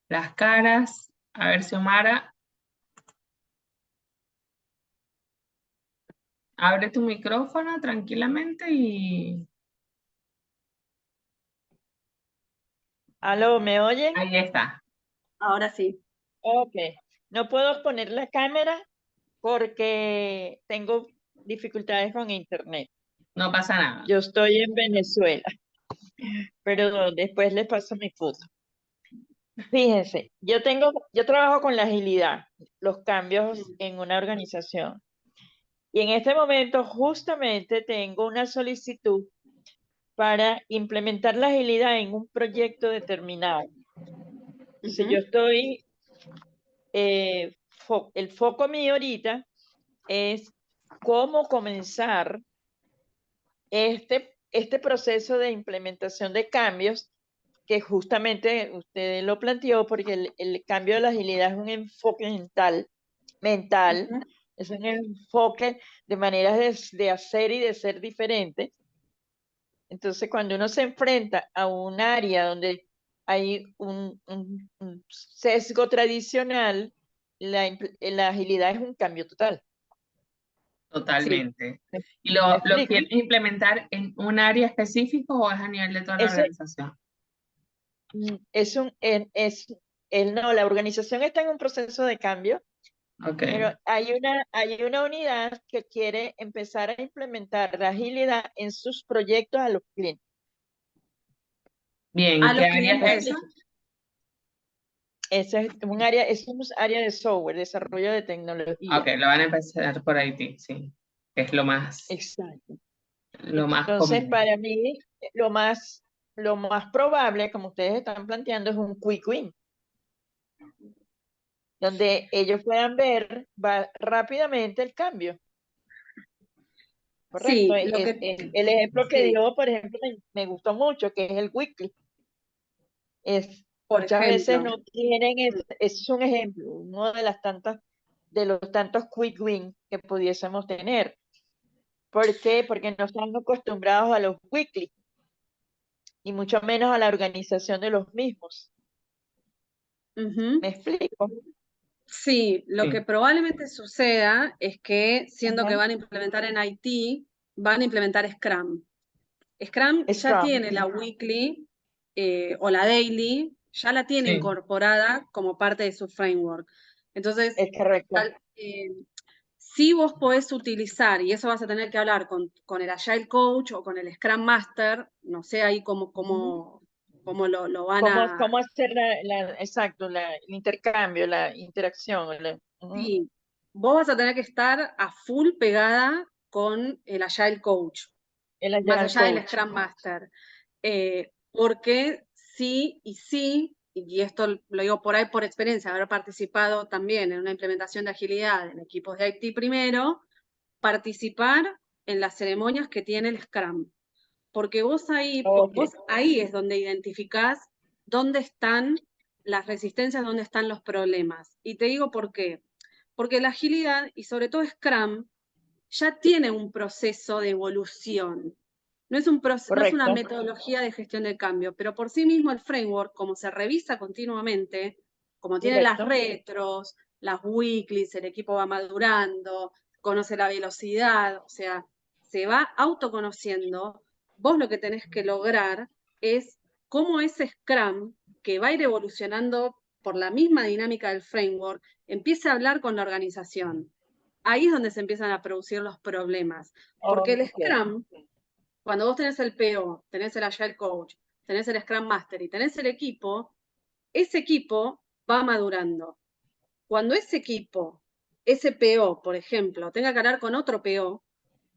las caras. A ver, Xiomara, abre tu micrófono tranquilamente y Aló, ¿me oyen? ahí está. Ahora sí. Ok. No puedo poner la cámara porque tengo dificultades con internet. No pasa nada. Yo estoy en Venezuela, pero después les paso mi foto. Fíjense, yo trabajo con la agilidad, los cambios en una organización. Y en este momento justamente tengo una solicitud para implementar la agilidad en un proyecto determinado. Entonces, yo estoy, el foco mío ahorita es cómo comenzar este proceso de implementación de cambios, que justamente usted lo planteó, porque el cambio de la agilidad es un enfoque mental, es un enfoque de maneras de hacer y de ser diferentes. Entonces, cuando uno se enfrenta a un área donde hay un sesgo tradicional, la agilidad es un cambio total. Totalmente. Sí. ¿Y ¿Me lo explico? quieres implementar en un área específico o es a nivel de toda la organización? No, la organización está en un proceso de cambio, Ok. pero hay una unidad que quiere empezar a implementar la agilidad en sus proyectos a los clientes. Bien, ¿A ¿qué los área es clientes? esa? Ese es un área de software, desarrollo de tecnología. Ok, lo van a empezar por IT, sí. Es lo más Exacto. común. Entonces, para mí, lo más probable, como ustedes están planteando, es un quick win, donde ellos puedan ver rápidamente el cambio. Correcto. Sí, lo que, El ejemplo que sí, dio, por ejemplo, me gustó mucho, que es el weekly. por Muchas veces ejemplo. no tienen, es un ejemplo, uno de los tantos quick wins que pudiésemos tener. ¿Por qué? Porque no están acostumbrados a los weekly, y mucho menos a la organización de los mismos. ¿Me explico? Sí, lo que Sí. probablemente suceda es que, siendo que Ajá. van a implementar en IT, van a implementar Scrum. Scrum ya Scrum. tiene la weekly o la daily, ya la tiene Sí. incorporada como parte de su framework. Entonces, Es correcto. si vos podés utilizar, y eso vas a tener que hablar con el Agile Coach o con el Scrum Master, no sé ahí cómo lo van a... ¿Cómo hacer exacto, el intercambio, la interacción? Sí, vos vas a tener que estar a full pegada con el Agile Coach, El más Agile allá del Coach. Scrum Master. Porque sí, y esto lo digo por ahí por experiencia, haber participado también en una implementación de agilidad en equipos de IT primero, participar en las ceremonias que tiene el Scrum. Porque vos ahí es donde identificás dónde están las resistencias, dónde están los problemas. Y te digo por qué. Porque la agilidad, y sobre todo Scrum, ya tiene un proceso de evolución. No es un proceso, no es una Correcto. metodología de gestión del cambio, pero por sí mismo el framework, como se revisa continuamente, como tiene las Correcto. retros, las weeklies, el equipo va madurando, conoce la velocidad, o sea, se va autoconociendo. Vos lo que tenés que lograr es cómo ese Scrum, que va a ir evolucionando por la misma dinámica del framework, empiece a hablar con la organización. Ahí es donde se empiezan a producir los problemas, porque el Ok. Scrum, cuando vos tenés el PO, tenés el Agile Coach, tenés el Scrum Master y tenés el equipo, ese equipo va madurando. Cuando ese equipo, ese PO, por ejemplo, tenga que hablar con otro PO,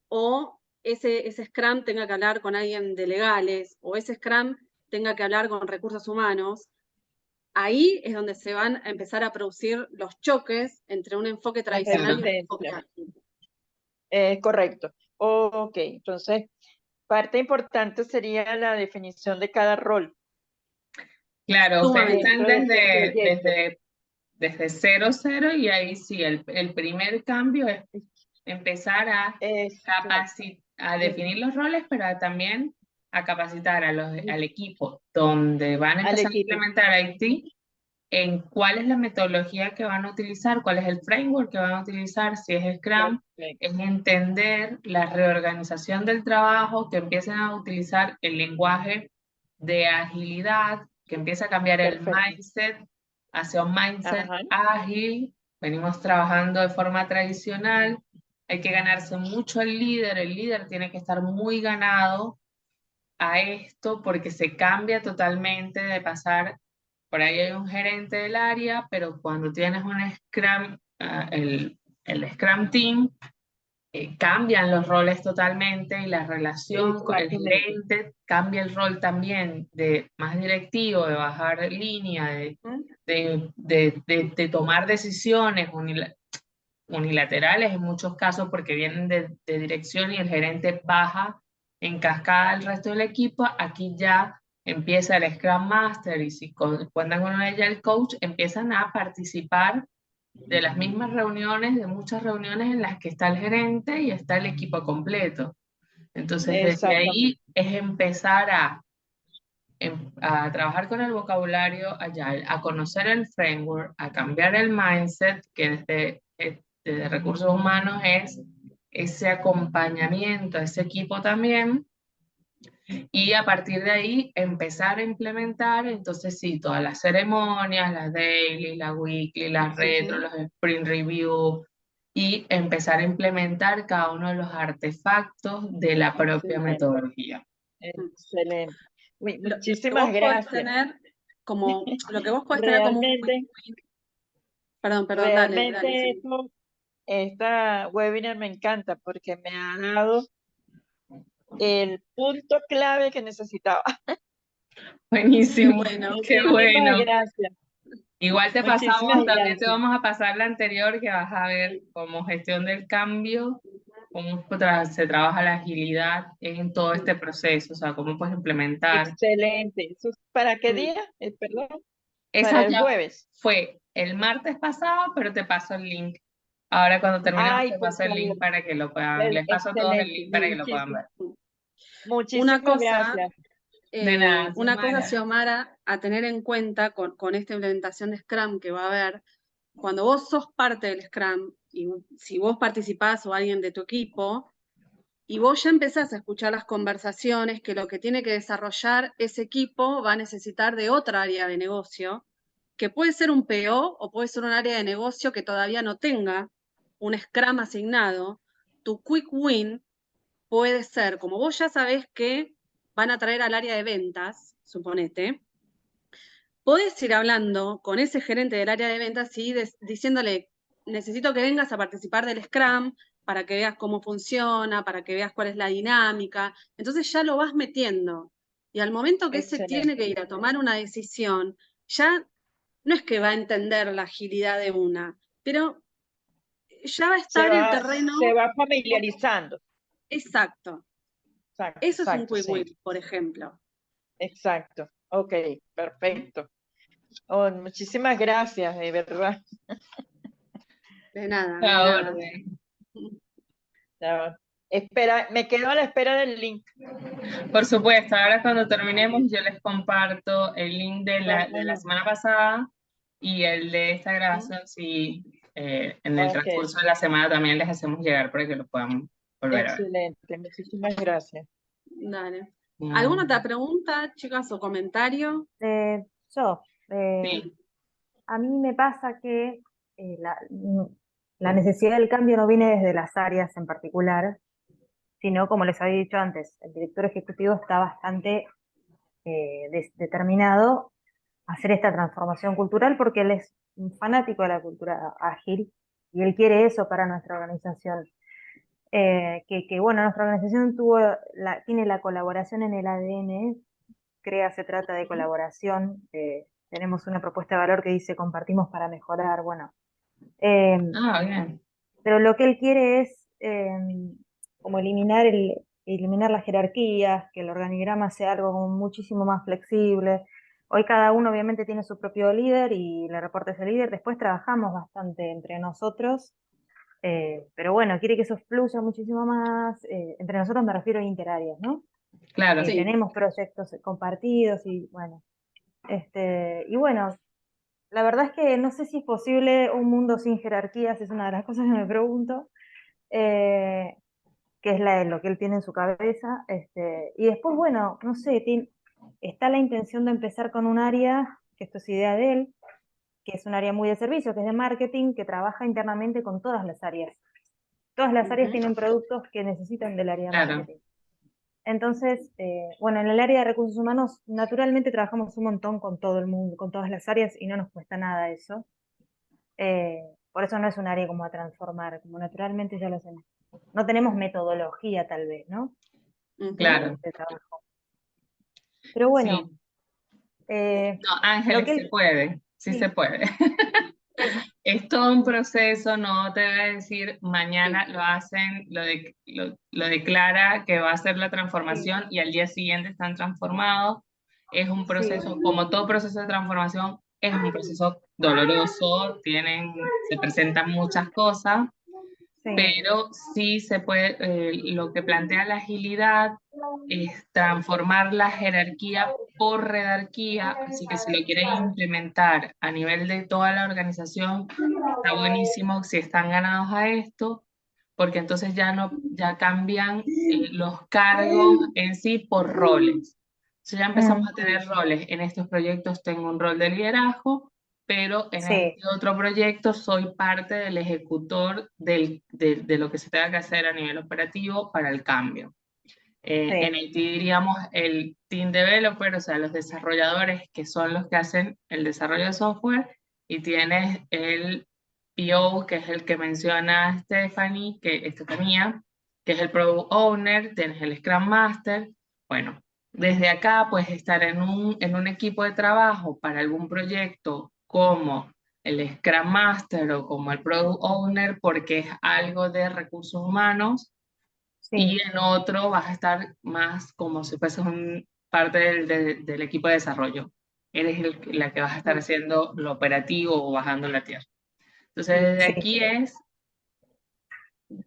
o ese Scrum tenga que hablar con alguien de legales, o ese Scrum tenga que hablar con recursos humanos, ahí es donde se van a empezar a producir los choques entre un enfoque Las tradicional y un enfoque resistencias. ágil. Correcto. Ok, entonces, parte importante sería la definición de cada rol Claro, ustedes están dentro del proyecto. desde 0, y ahí sí, el primer cambio es empezar a Exacto. a definir los roles, pero también a capacitar al equipo, donde van a Al empezar a equipo. implementar IT, en cuál es la metodología que van a utilizar, cuál es el framework que van a utilizar, si es Scrum, Perfecto. es entender la reorganización del trabajo, que empiecen a utilizar el lenguaje de agilidad, que empiece a cambiar el Perfecto. mindset hacia un mindset Ajá. ágil. Venimos trabajando de forma tradicional, hay que ganarse mucho el líder tiene que estar muy ganado a esto porque se cambia totalmente de pasar, por ahí hay un gerente del área, pero cuando tienes un Scrum, el Scrum Team, cambian los roles totalmente y la relación con el Exactamente. gerente cambia el rol también de más directivo, de bajar línea, de tomar decisiones unilaterales en muchos casos porque vienen de dirección y el gerente baja en cascada al resto del equipo. Aquí ya empieza el Scrum Master y si cuentan con un Agile Coach, empiezan a participar de las mismas reuniones, de muchas reuniones en las que está el gerente y está el equipo completo. Entonces, desde Exactamente. ahí es empezar a trabajar con el vocabulario Agile, a conocer el framework, a cambiar el mindset, que desde recursos humanos es ese acompañamiento a ese equipo también, y a partir de ahí empezar a implementar, entonces sí, todas las ceremonias, las daily, las weekly, las retro, los sprint review, y empezar a implementar cada uno de los artefactos de la propia Excelente. metodología. Excelente. Uy, Lo que muchísimas vos podés gracias. tener como, lo que vos podés tener como un quick Realmente, win. Perdón, dale, realmente sí. esta webinar me encanta porque me ha dado el punto clave que necesitaba. Buenísimo, Qué bueno. qué Muchísimas bueno. gracias. Igual te Muchísimas pasamos, también te gracias. vamos a pasar la anterior que vas a ver como gestión del cambio, cómo se trabaja la agilidad en todo este proceso, o sea, cómo puedes implementar. Excelente. ¿Eso es para qué Mm. día? Perdón, Esa para el ya jueves. fue el martes pasado, pero te paso el link. Ahora cuando terminemos Ay, te por paso el favor. link para que lo puedan, les paso a todos el Excelente. link para que lo puedan ver. Una Muchísimas cosa, gracias. De nada, una cosa, Xiomara. Xiomara, a tener en cuenta con esta implementación de Scrum que va a haber, cuando vos sos parte del Scrum, y si vos participás o alguien de tu equipo, y vos ya empezás a escuchar las conversaciones, que lo que tiene que desarrollar ese equipo va a necesitar de otra área de negocio, que puede ser un PO o puede ser un área de negocio que todavía no tenga un Scrum asignado. Tu quick win puede ser, como vos ya sabés que van a traer al área de ventas, suponete, podés ir hablando con ese gerente del área de ventas y diciéndole, necesito que vengas a participar del Scrum para que veas cómo funciona, para que veas cuál es la dinámica. Entonces ya lo vas metiendo. Y al momento que ese tiene Excelente. que ir a tomar una decisión, ya no es que va a entender la agilidad de una, pero ya va a estar el terreno Se va familiarizando. exacto. Exacto, Eso es un exacto, quick sí. win, por ejemplo. Exacto. Ok, perfecto. Oh, muchísimas gracias, de verdad. De nada, de A nada. orden. Ya. Espera, me quedo a la espera del link. Por supuesto, ahora cuando terminemos yo les comparto el link de Ah, la bueno, semana pasada y el de esta grabación, si en el ok, transcurso de la semana también les hacemos llegar para que lo puedan volver a ver. excelente, muchísimas gracias. Dale. ¿Alguna Mm, otra pregunta, chicas, o comentario? Yo, sí, a mí me pasa que la necesidad del cambio no viene desde las áreas en particular, sino, como les había dicho antes, el director ejecutivo está bastante determinado a hacer esta transformación cultural porque él es un fanático de la cultura ágil y él quiere eso para nuestra organización. Bueno, nuestra organización tiene la colaboración en el ADN, se trata de colaboración, tenemos una propuesta de valor que dice compartimos para mejorar, bueno, eh, ah, bien, pero lo que él quiere es como eliminar las jerarquías, que el organigrama sea algo como muchísimo más flexible. Hoy cada uno obviamente tiene su propio líder y le reporta ese líder, después trabajamos bastante entre nosotros. Pero bueno, quiere que eso fluya muchísimo más. Entre nosotros me refiero a interáreas, ¿no? claro. Sí. Tenemos proyectos compartidos y bueno, y bueno, la verdad es que no sé si es posible un mundo sin jerarquías, es una de las cosas que me pregunto, eh, que es lo que él tiene en su cabeza. Y después, bueno, no sé, está la intención de empezar con un área, que esto es idea de él, que es un área muy de servicio, que es de marketing, que trabaja internamente con todas las áreas. Todas las áreas Ujú. tienen productos que necesitan del área de Claro, marketing. Entonces, bueno, en el área de recursos humanos, naturalmente trabajamos un montón con todo el mundo, con todas las áreas, y no nos cuesta nada eso. Por eso no es un área como a transformar, como naturalmente ya lo hacemos. No tenemos metodología, tal vez, ¿no? Ujú. claro, De trabajo. Pero bueno, sí. eh, No, lo Ángeles, que se él, puede, sí se sí, puede. sí, Es todo un proceso, no te voy a decir Sí. mañana lo hacen, lo declara que va a hacer la sí, transformación y al día siguiente están transformados. Es un sí, proceso, como todo proceso de transformación, es un proceso doloroso, se presentan muchas cosas, sí, pero sí se puede, lo que plantea la agilidad es transformar la jerarquía por redarquía, así que si lo quieren implementar a nivel de toda la organización, está buenísimo si están ganados a esto, porque entonces ya no, ya cambian los cargos en sí por roles. Entonces ya empezamos mm, a tener roles. En estos proyectos tengo un rol de liderazgo, pero en sí, este otro proyecto soy parte del ejecutor de lo que se tenga que hacer a nivel operativo para el cambio. En sí, Haití diríamos el team developer, o sea, los desarrolladores que son los que hacen el desarrollo de software, y tienes el PO, que es el que menciona Estefanía, que es el Product Owner, tienes el Scrum Master. Bueno, desde acá puedes estar en un equipo de trabajo para algún proyecto como el Scrum Master o como el Product Owner, porque es algo de recursos humanos, y sí, en otro vas a estar más como si fueses parte del equipo de desarrollo. Eres la que vas a estar Mm. haciendo lo operativo o bajando la tierra. Entonces, Mm. desde sí, aquí es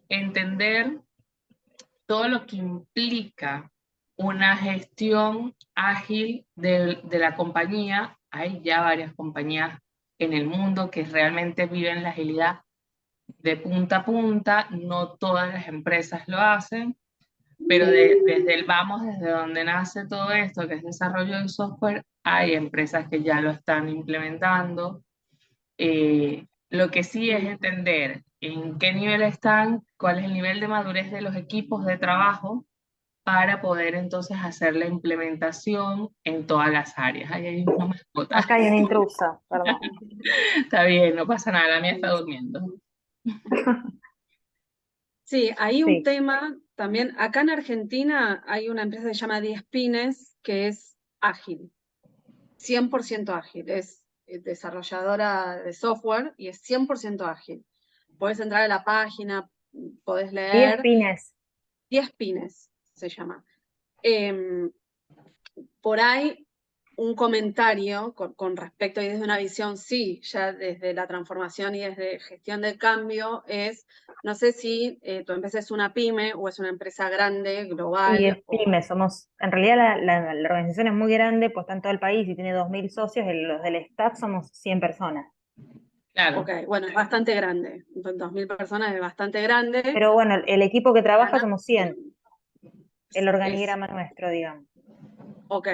entender todo lo que implica una gestión ágil de la compañía. Hay ya varias compañías en el mundo que realmente viven la agilidad de punta a punta, no todas las empresas lo hacen, pero desde el vamos, desde donde nace todo esto, que es desarrollo de software, hay empresas que ya lo están implementando. Lo que sí es Mm. entender en qué nivel están, cuál es el nivel de madurez de los equipos de trabajo para poder entonces hacer la implementación en todas las áreas. Ahí hay una mascota. acá hay una intrusa, perdón. Está bien, no pasa nada, la mía está durmiendo. Sí, hay un Sí, tema también. Acá en Argentina hay una empresa que se llama 10 Pines, que es ágil, 100% ágil. Es desarrolladora de software y es 100% ágil. Podés entrar a la página, podés 10 leer. pines. 10 Pines se llama. Em, por ahí un comentario con respecto y desde una visión, sí, ya desde la transformación y desde gestión del cambio, no sé si tu empresa es una pyme o es una empresa grande, Y global, es pyme, en realidad la organización es muy grande, pues está en todo el país y tiene 2.000 socios, los del staff somos 100 personas. Claro. ok, bueno, es bastante grande, 2.000 personas es bastante grande. Pero bueno, el equipo que trabaja somos 100, el Es- organigrama nuestro, digamos. Ok.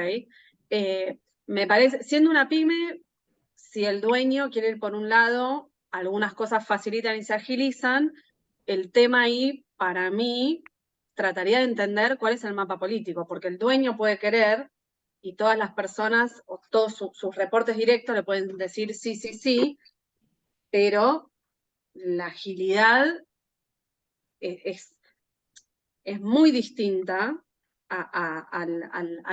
Me parece, siendo una pyme, si el dueño quiere ir por un lado, algunas cosas facilitan y se agilizan. El tema ahí, para mí, trataría de entender cuál es el mapa político, porque el dueño puede querer y todas las personas o todos sus reportes directos le pueden decir sí, sí, sí, pero la agilidad es, es muy distinta a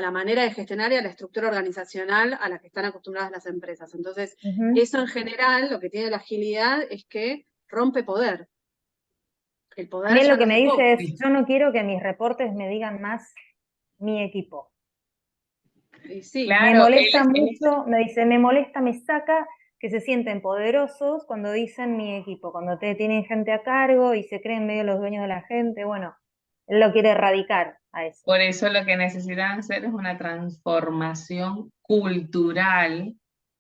la manera de gestionar y a la estructura organizacional a la que están acostumbradas las empresas. Entonces, eso en general, lo que tiene la agilidad es que rompe poder. El A poder mí ya lo no que es me de dice poco. es, yo no quiero que mis reportes me digan más mi equipo. Y sí, Me Claro, molesta mucho, me dice, me molesta, me saca que se sienten poderosos cuando dicen mi equipo, cuando tienen gente a cargo y se creen medio los dueños de la gente, bueno, él lo quiere erradicar a eso. por eso lo que necesitan hacer es una transformación cultural,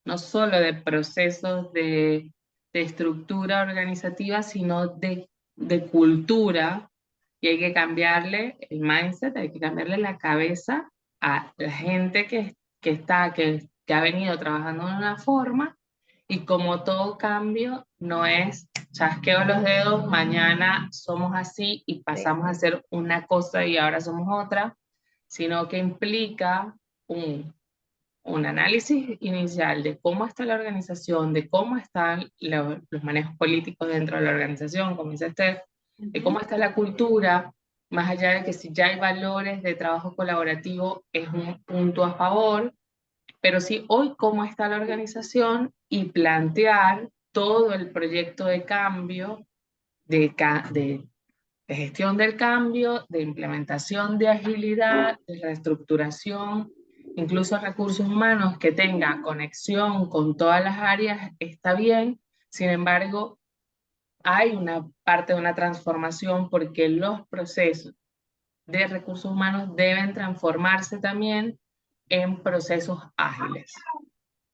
no solo de procesos de estructura organizativa, sino de cultura, y hay que cambiarle el mindset, hay que cambiarle la cabeza a la gente que ha venido trabajando de una forma, y como todo cambio, no es chasqueo los dedos, mañana somos así y pasamos a ser una cosa y ahora somos otra, sino que implica un, un análisis inicial de cómo está la organización, de cómo están los manejos políticos dentro de la organización, como dice Esther, de cómo está la cultura, más allá de que si ya hay valores de trabajo colaborativo es un punto a favor, pero sí hoy cómo está la organización y plantear todo el proyecto de cambio, de gestión del cambio, de implementación de agilidad, de reestructuración, incluso recursos humanos que tenga conexión con todas las áreas, está bien. Sin embargo, hay una parte de una transformación porque los procesos de recursos humanos deben transformarse también en procesos ágiles.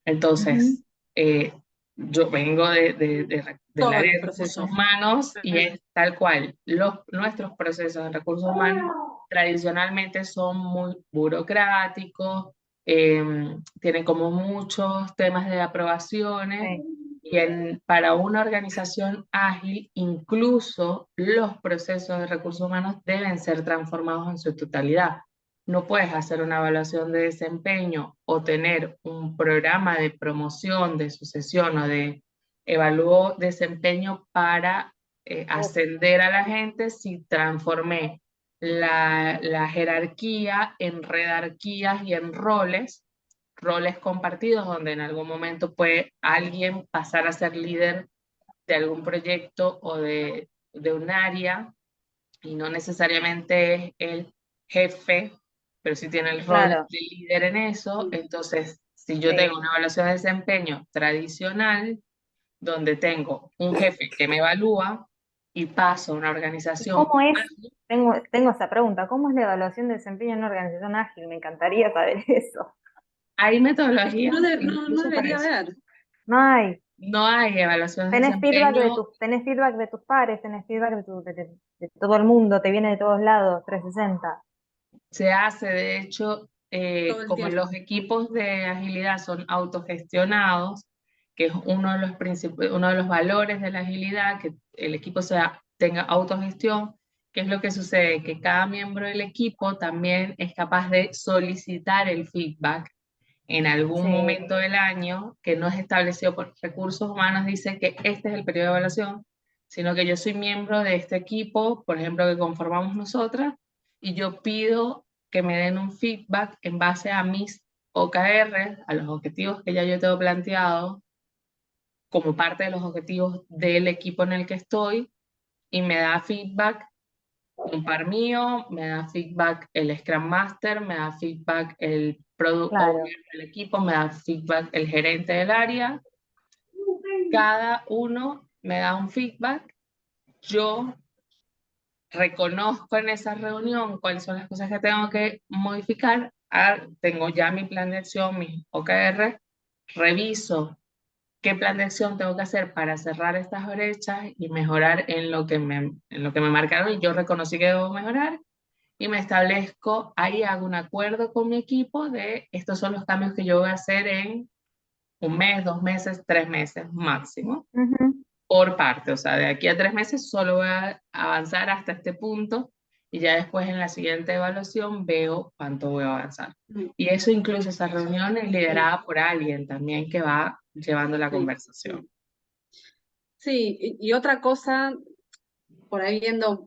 Entonces, yo vengo del todos área los de recursos procesos. humanos y es tal cual. Nuestros procesos de recursos humanos tradicionalmente son muy burocráticos, tienen como muchos temas de aprobaciones Sí. y para una organización ágil, incluso los procesos de recursos humanos deben ser transformados en su totalidad. No puedes hacer una evaluación de desempeño o tener un programa de promoción, de sucesión o de evalúo desempeño para ascender a la gente si transformé la jerarquía en redarquías y en roles compartidos, donde en algún momento puede alguien pasar a ser líder de algún proyecto o de un área y no necesariamente es el jefe, pero sí tiene el rol Claro, de líder en eso. Entonces, si yo sí. tengo una evaluación de desempeño tradicional, donde tengo un jefe que me evalúa y paso a una ¿Y organización, cómo es? Tengo esa pregunta, ¿cómo es la evaluación de desempeño en una organización ágil? Me encantaría saber eso. hay Es que metodologías no incluso para debería eso. haber. No hay. No hay evaluaciones de Tenés desempeño. feedback de tus pares, tenés feedback de todo el mundo, te viene de todos lados, 360. Se hace, de hecho, Todo el como tiempo. los equipos de agilidad son autogestionados, que es uno de los valores de la agilidad, que el equipo tenga autogestión. ¿Qué es lo que sucede? Que cada miembro del equipo también es capaz de solicitar el feedback en algún Sí, momento del año que no es establecido por recursos humanos, dice que este es el periodo de evaluación, sino que yo soy miembro de este equipo, por ejemplo, que conformamos nosotras, y yo pido que me den un feedback en base a mis OKR, a los objetivos que ya yo tengo planteado como parte de los objetivos del equipo en el que estoy, y me da feedback un par mío, me da feedback el Scrum Master, me da feedback el Product Claro. Owner del equipo, me da feedback el gerente del área. Cada uno me da un feedback. Yo reconozco en esa reunión cuáles son las cosas que tengo que modificar. Tengo ya mi plan de acción, mis OKR, reviso qué plan de acción tengo que hacer para cerrar estas brechas y mejorar en lo que me marcaron y yo reconocí que debo mejorar y me establezco, ahí hago un acuerdo con mi equipo de estos son los cambios que yo voy a hacer en un mes, 2 meses, 3 meses máximo Ujú. por parte, o sea, de aquí a 3 meses solo voy a avanzar hasta este punto y ya después en la siguiente evaluación veo cuánto voy a avanzar. Y eso incluso esa reunión es liderada por alguien también que va llevando la conversación. Sí, y otra cosa, por ahí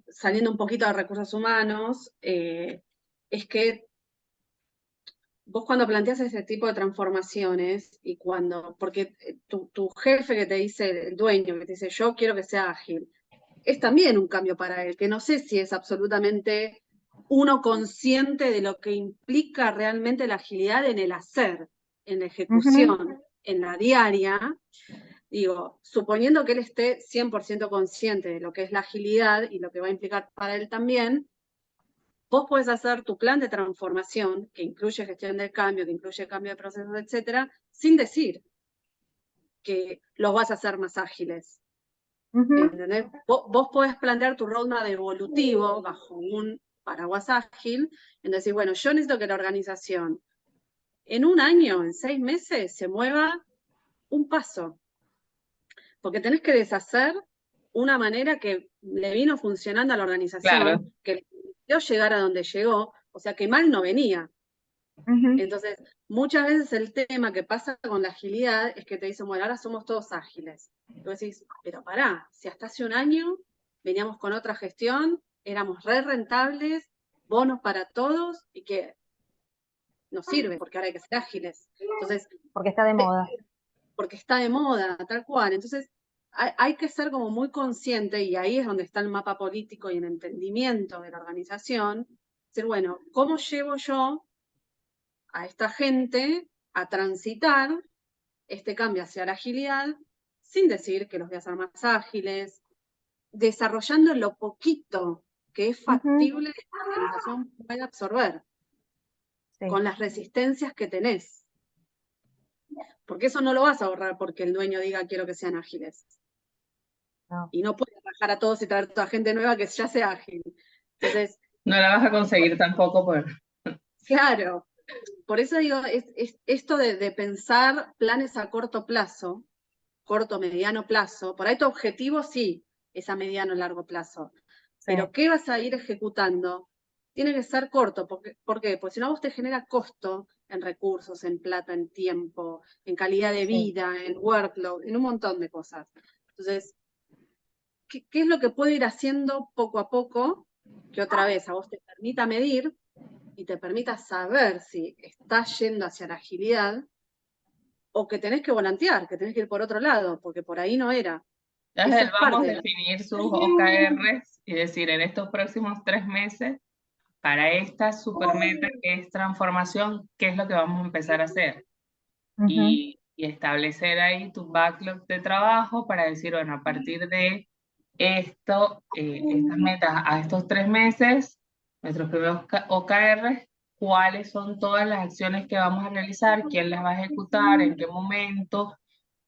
saliendo un poquito de recursos humanos, es que vos cuando planteas ese tipo de transformaciones y porque tu jefe que te dice, el dueño que te dice, yo quiero que sea ágil, es también un cambio para él, que no sé si es absolutamente uno consciente de lo que implica realmente la agilidad en el hacer, en la ejecución, en la diaria. Digo, suponiendo que él esté 100% consciente de lo que es la agilidad y lo que va a implicar para él también, vos podés hacer tu plan de transformación, que incluye gestión del cambio, que incluye cambio de procesos, etcétera, sin decir que los vas a hacer más ágiles. ¿Entendés? Vos podés plantear tu roadmap evolutivo bajo un paraguas ágil, en decir, bueno, yo necesito que la organización en un año, en 6 meses, se mueva un paso. Porque tenés que deshacer una manera que le vino funcionando a la organización, Claro. que le permitió llegar a donde llegó, o sea que mal no venía. Entonces, muchas veces el tema que pasa con la agilidad es que te dicen, bueno, ahora somos todos ágiles. Y vos decís, pero pará, si hasta hace un año veníamos con otra gestión, éramos re rentables, bonos para todos, y que nos sirve, porque ahora hay que ser ágiles. Entonces, Porque está de moda. porque está de moda, tal cual. Entonces, hay que ser como muy consciente, y ahí es donde está el mapa político y el entendimiento de la organización, decir, bueno, ¿cómo llevo yo a esta gente a transitar este cambio hacia la agilidad, sin decir que los voy a hacer más ágiles, desarrollando lo poquito que es factible que la organización pueda absorber, Sí. con las resistencias que tenés? Porque eso no lo vas a ahorrar porque el dueño diga quiero que sean ágiles. No. Y no puedes bajar a todos y traer toda gente nueva que ya sea ágil. Entonces, No la vas a conseguir tampoco por... claro, por eso digo, es esto de pensar planes a corto plazo, corto, mediano plazo, por ahí tu objetivo sí es a mediano, largo plazo, pero ¿qué vas a ir ejecutando? Tiene que ser corto, ¿por qué? Porque si no a vos te genera costo en recursos, en plata, en tiempo, en calidad de vida, en workload, en un montón de cosas. Entonces, ¿qué es lo que puedo ir haciendo poco a poco que otra vez a vos te permita medir y te permita saber si estás yendo hacia la agilidad o que tenés que volantear, que tenés que ir por otro lado, porque por ahí no era? Entonces, Eso es vamos a parte de la... definir sus OKRs y decir en estos próximos 3 meses, para esta super meta que es transformación, ¿qué es lo que vamos a empezar a hacer? Y establecer ahí tu backlog de trabajo para decir, bueno, a partir de esto, estas metas a estos 3 meses, nuestros primeros OKRs, cuáles son todas las acciones que vamos a realizar, quién las va a ejecutar, en qué momento,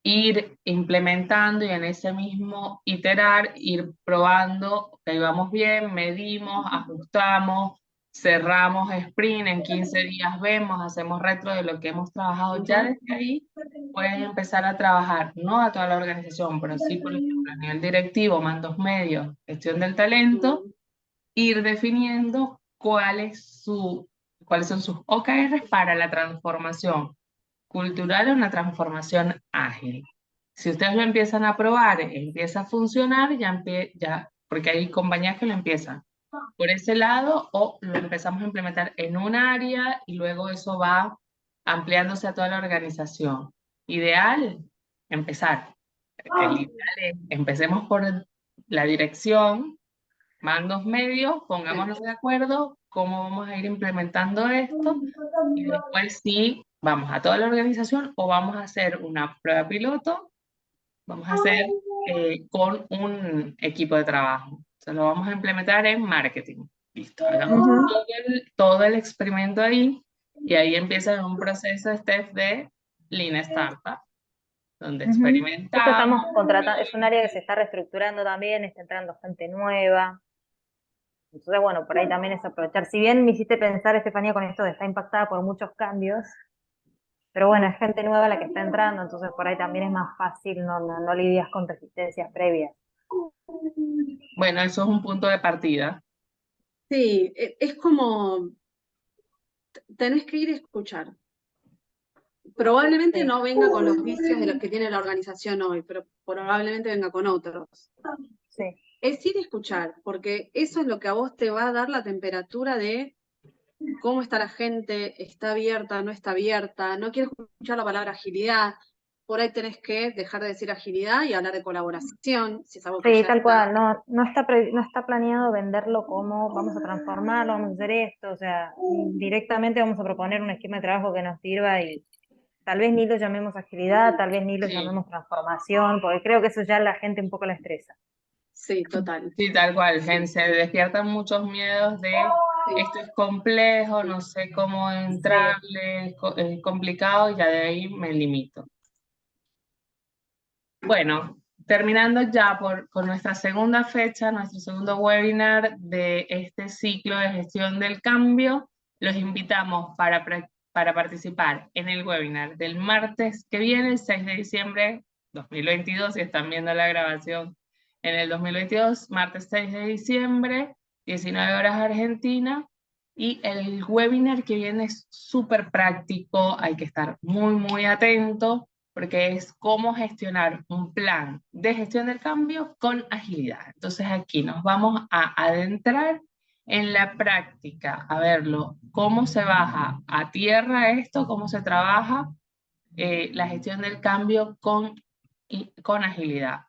ir implementando y en ese mismo iterar, ir probando que vamos bien, medimos, ajustamos, cerramos sprint, en 15 días vemos, hacemos retro de lo que hemos trabajado. Ya desde ahí puedes empezar a trabajar, no a toda la organización, pero sí, por ejemplo, a nivel directivo, mandos medios, gestión del talento, ir definiendo cuáles son sus OKRs para la transformación cultural o una transformación ágil. Si ustedes lo empiezan a probar, empieza a funcionar, ya, porque hay compañías que lo empiezan por ese lado o lo empezamos a implementar en un área y luego eso va ampliándose a toda la organización. Ideal, empezar. El ideal es, empecemos por la dirección, mandos medios, pongámonos de acuerdo cómo vamos a ir implementando esto y después sí, vamos a toda la organización o vamos a hacer una prueba piloto, vamos a hacer con un equipo de trabajo. Se lo vamos a implementar en marketing. Listo, hagamos todo el experimento ahí y ahí empieza un proceso, Steph, de Lean Startup, donde Justo experimentamos. estamos contratando, es un área que se está reestructurando también, está entrando gente nueva. Entonces, bueno, por ahí también es aprovechar. Si bien me hiciste pensar, Estefanía, con esto de estar impactada por muchos cambios, pero bueno, es gente nueva la que está entrando, entonces por ahí también es más fácil, no lidias con resistencias previas. Bueno, eso es un punto de partida. Sí, es como tenés que ir a escuchar. Probablemente Sí. no venga con los vicios de los que tiene la organización hoy, pero probablemente venga con otros. Sí. Es ir a escuchar, porque eso es lo que a vos te va a dar la temperatura de cómo está la gente, está abierta, no está abierta, no quiero escuchar la palabra agilidad, por ahí tenés que dejar de decir agilidad y hablar de colaboración, si es algo que Sí, ya tal está. cual, no está planeado venderlo como vamos a transformarlo, vamos a hacer esto, o sea, directamente vamos a proponer un esquema de trabajo que nos sirva y tal vez ni lo llamemos agilidad, tal vez ni lo Sí. llamemos transformación, porque creo que eso ya la gente un poco la estresa. Sí, total. Sí, tal cual, gente, se despiertan muchos miedos de esto es complejo, no sé cómo entrarle, es complicado y ya de ahí me limito. Bueno, terminando ya con nuestra segunda fecha, nuestro segundo webinar de este ciclo de gestión del cambio, los invitamos para participar en el webinar del martes que viene, el 6 de diciembre 2022, si están viendo la grabación en el 2022, martes 6 de diciembre, 19 horas Argentina, y el webinar que viene es súper práctico, hay que estar muy atento, porque es cómo gestionar un plan de gestión del cambio con agilidad. Entonces aquí nos vamos a adentrar en la práctica, a verlo, cómo se baja a tierra esto, cómo se trabaja la gestión del cambio con agilidad,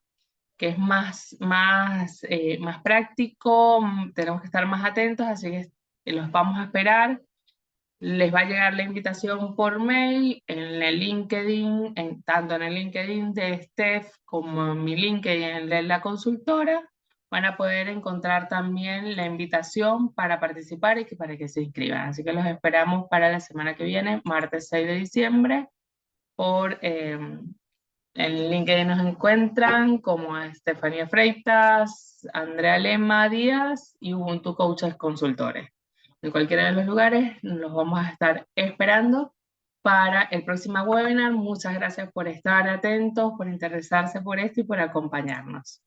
que es más práctico, tenemos que estar más atentos, así que los vamos a esperar. Les va a llegar la invitación por mail, en el LinkedIn, tanto en el LinkedIn de Steph como en mi LinkedIn, en el de la consultora, van a poder encontrar también la invitación para participar y para que se inscriban. Así que los esperamos para la semana que viene, martes 6 de diciembre, en LinkedIn nos encuentran como Estefanía Freitas, Andrea Lema Díaz y Ubuntu Coaches Consultores. En cualquiera de los lugares los vamos a estar esperando para el próximo webinar. Muchas gracias por estar atentos, por interesarse por esto y por acompañarnos.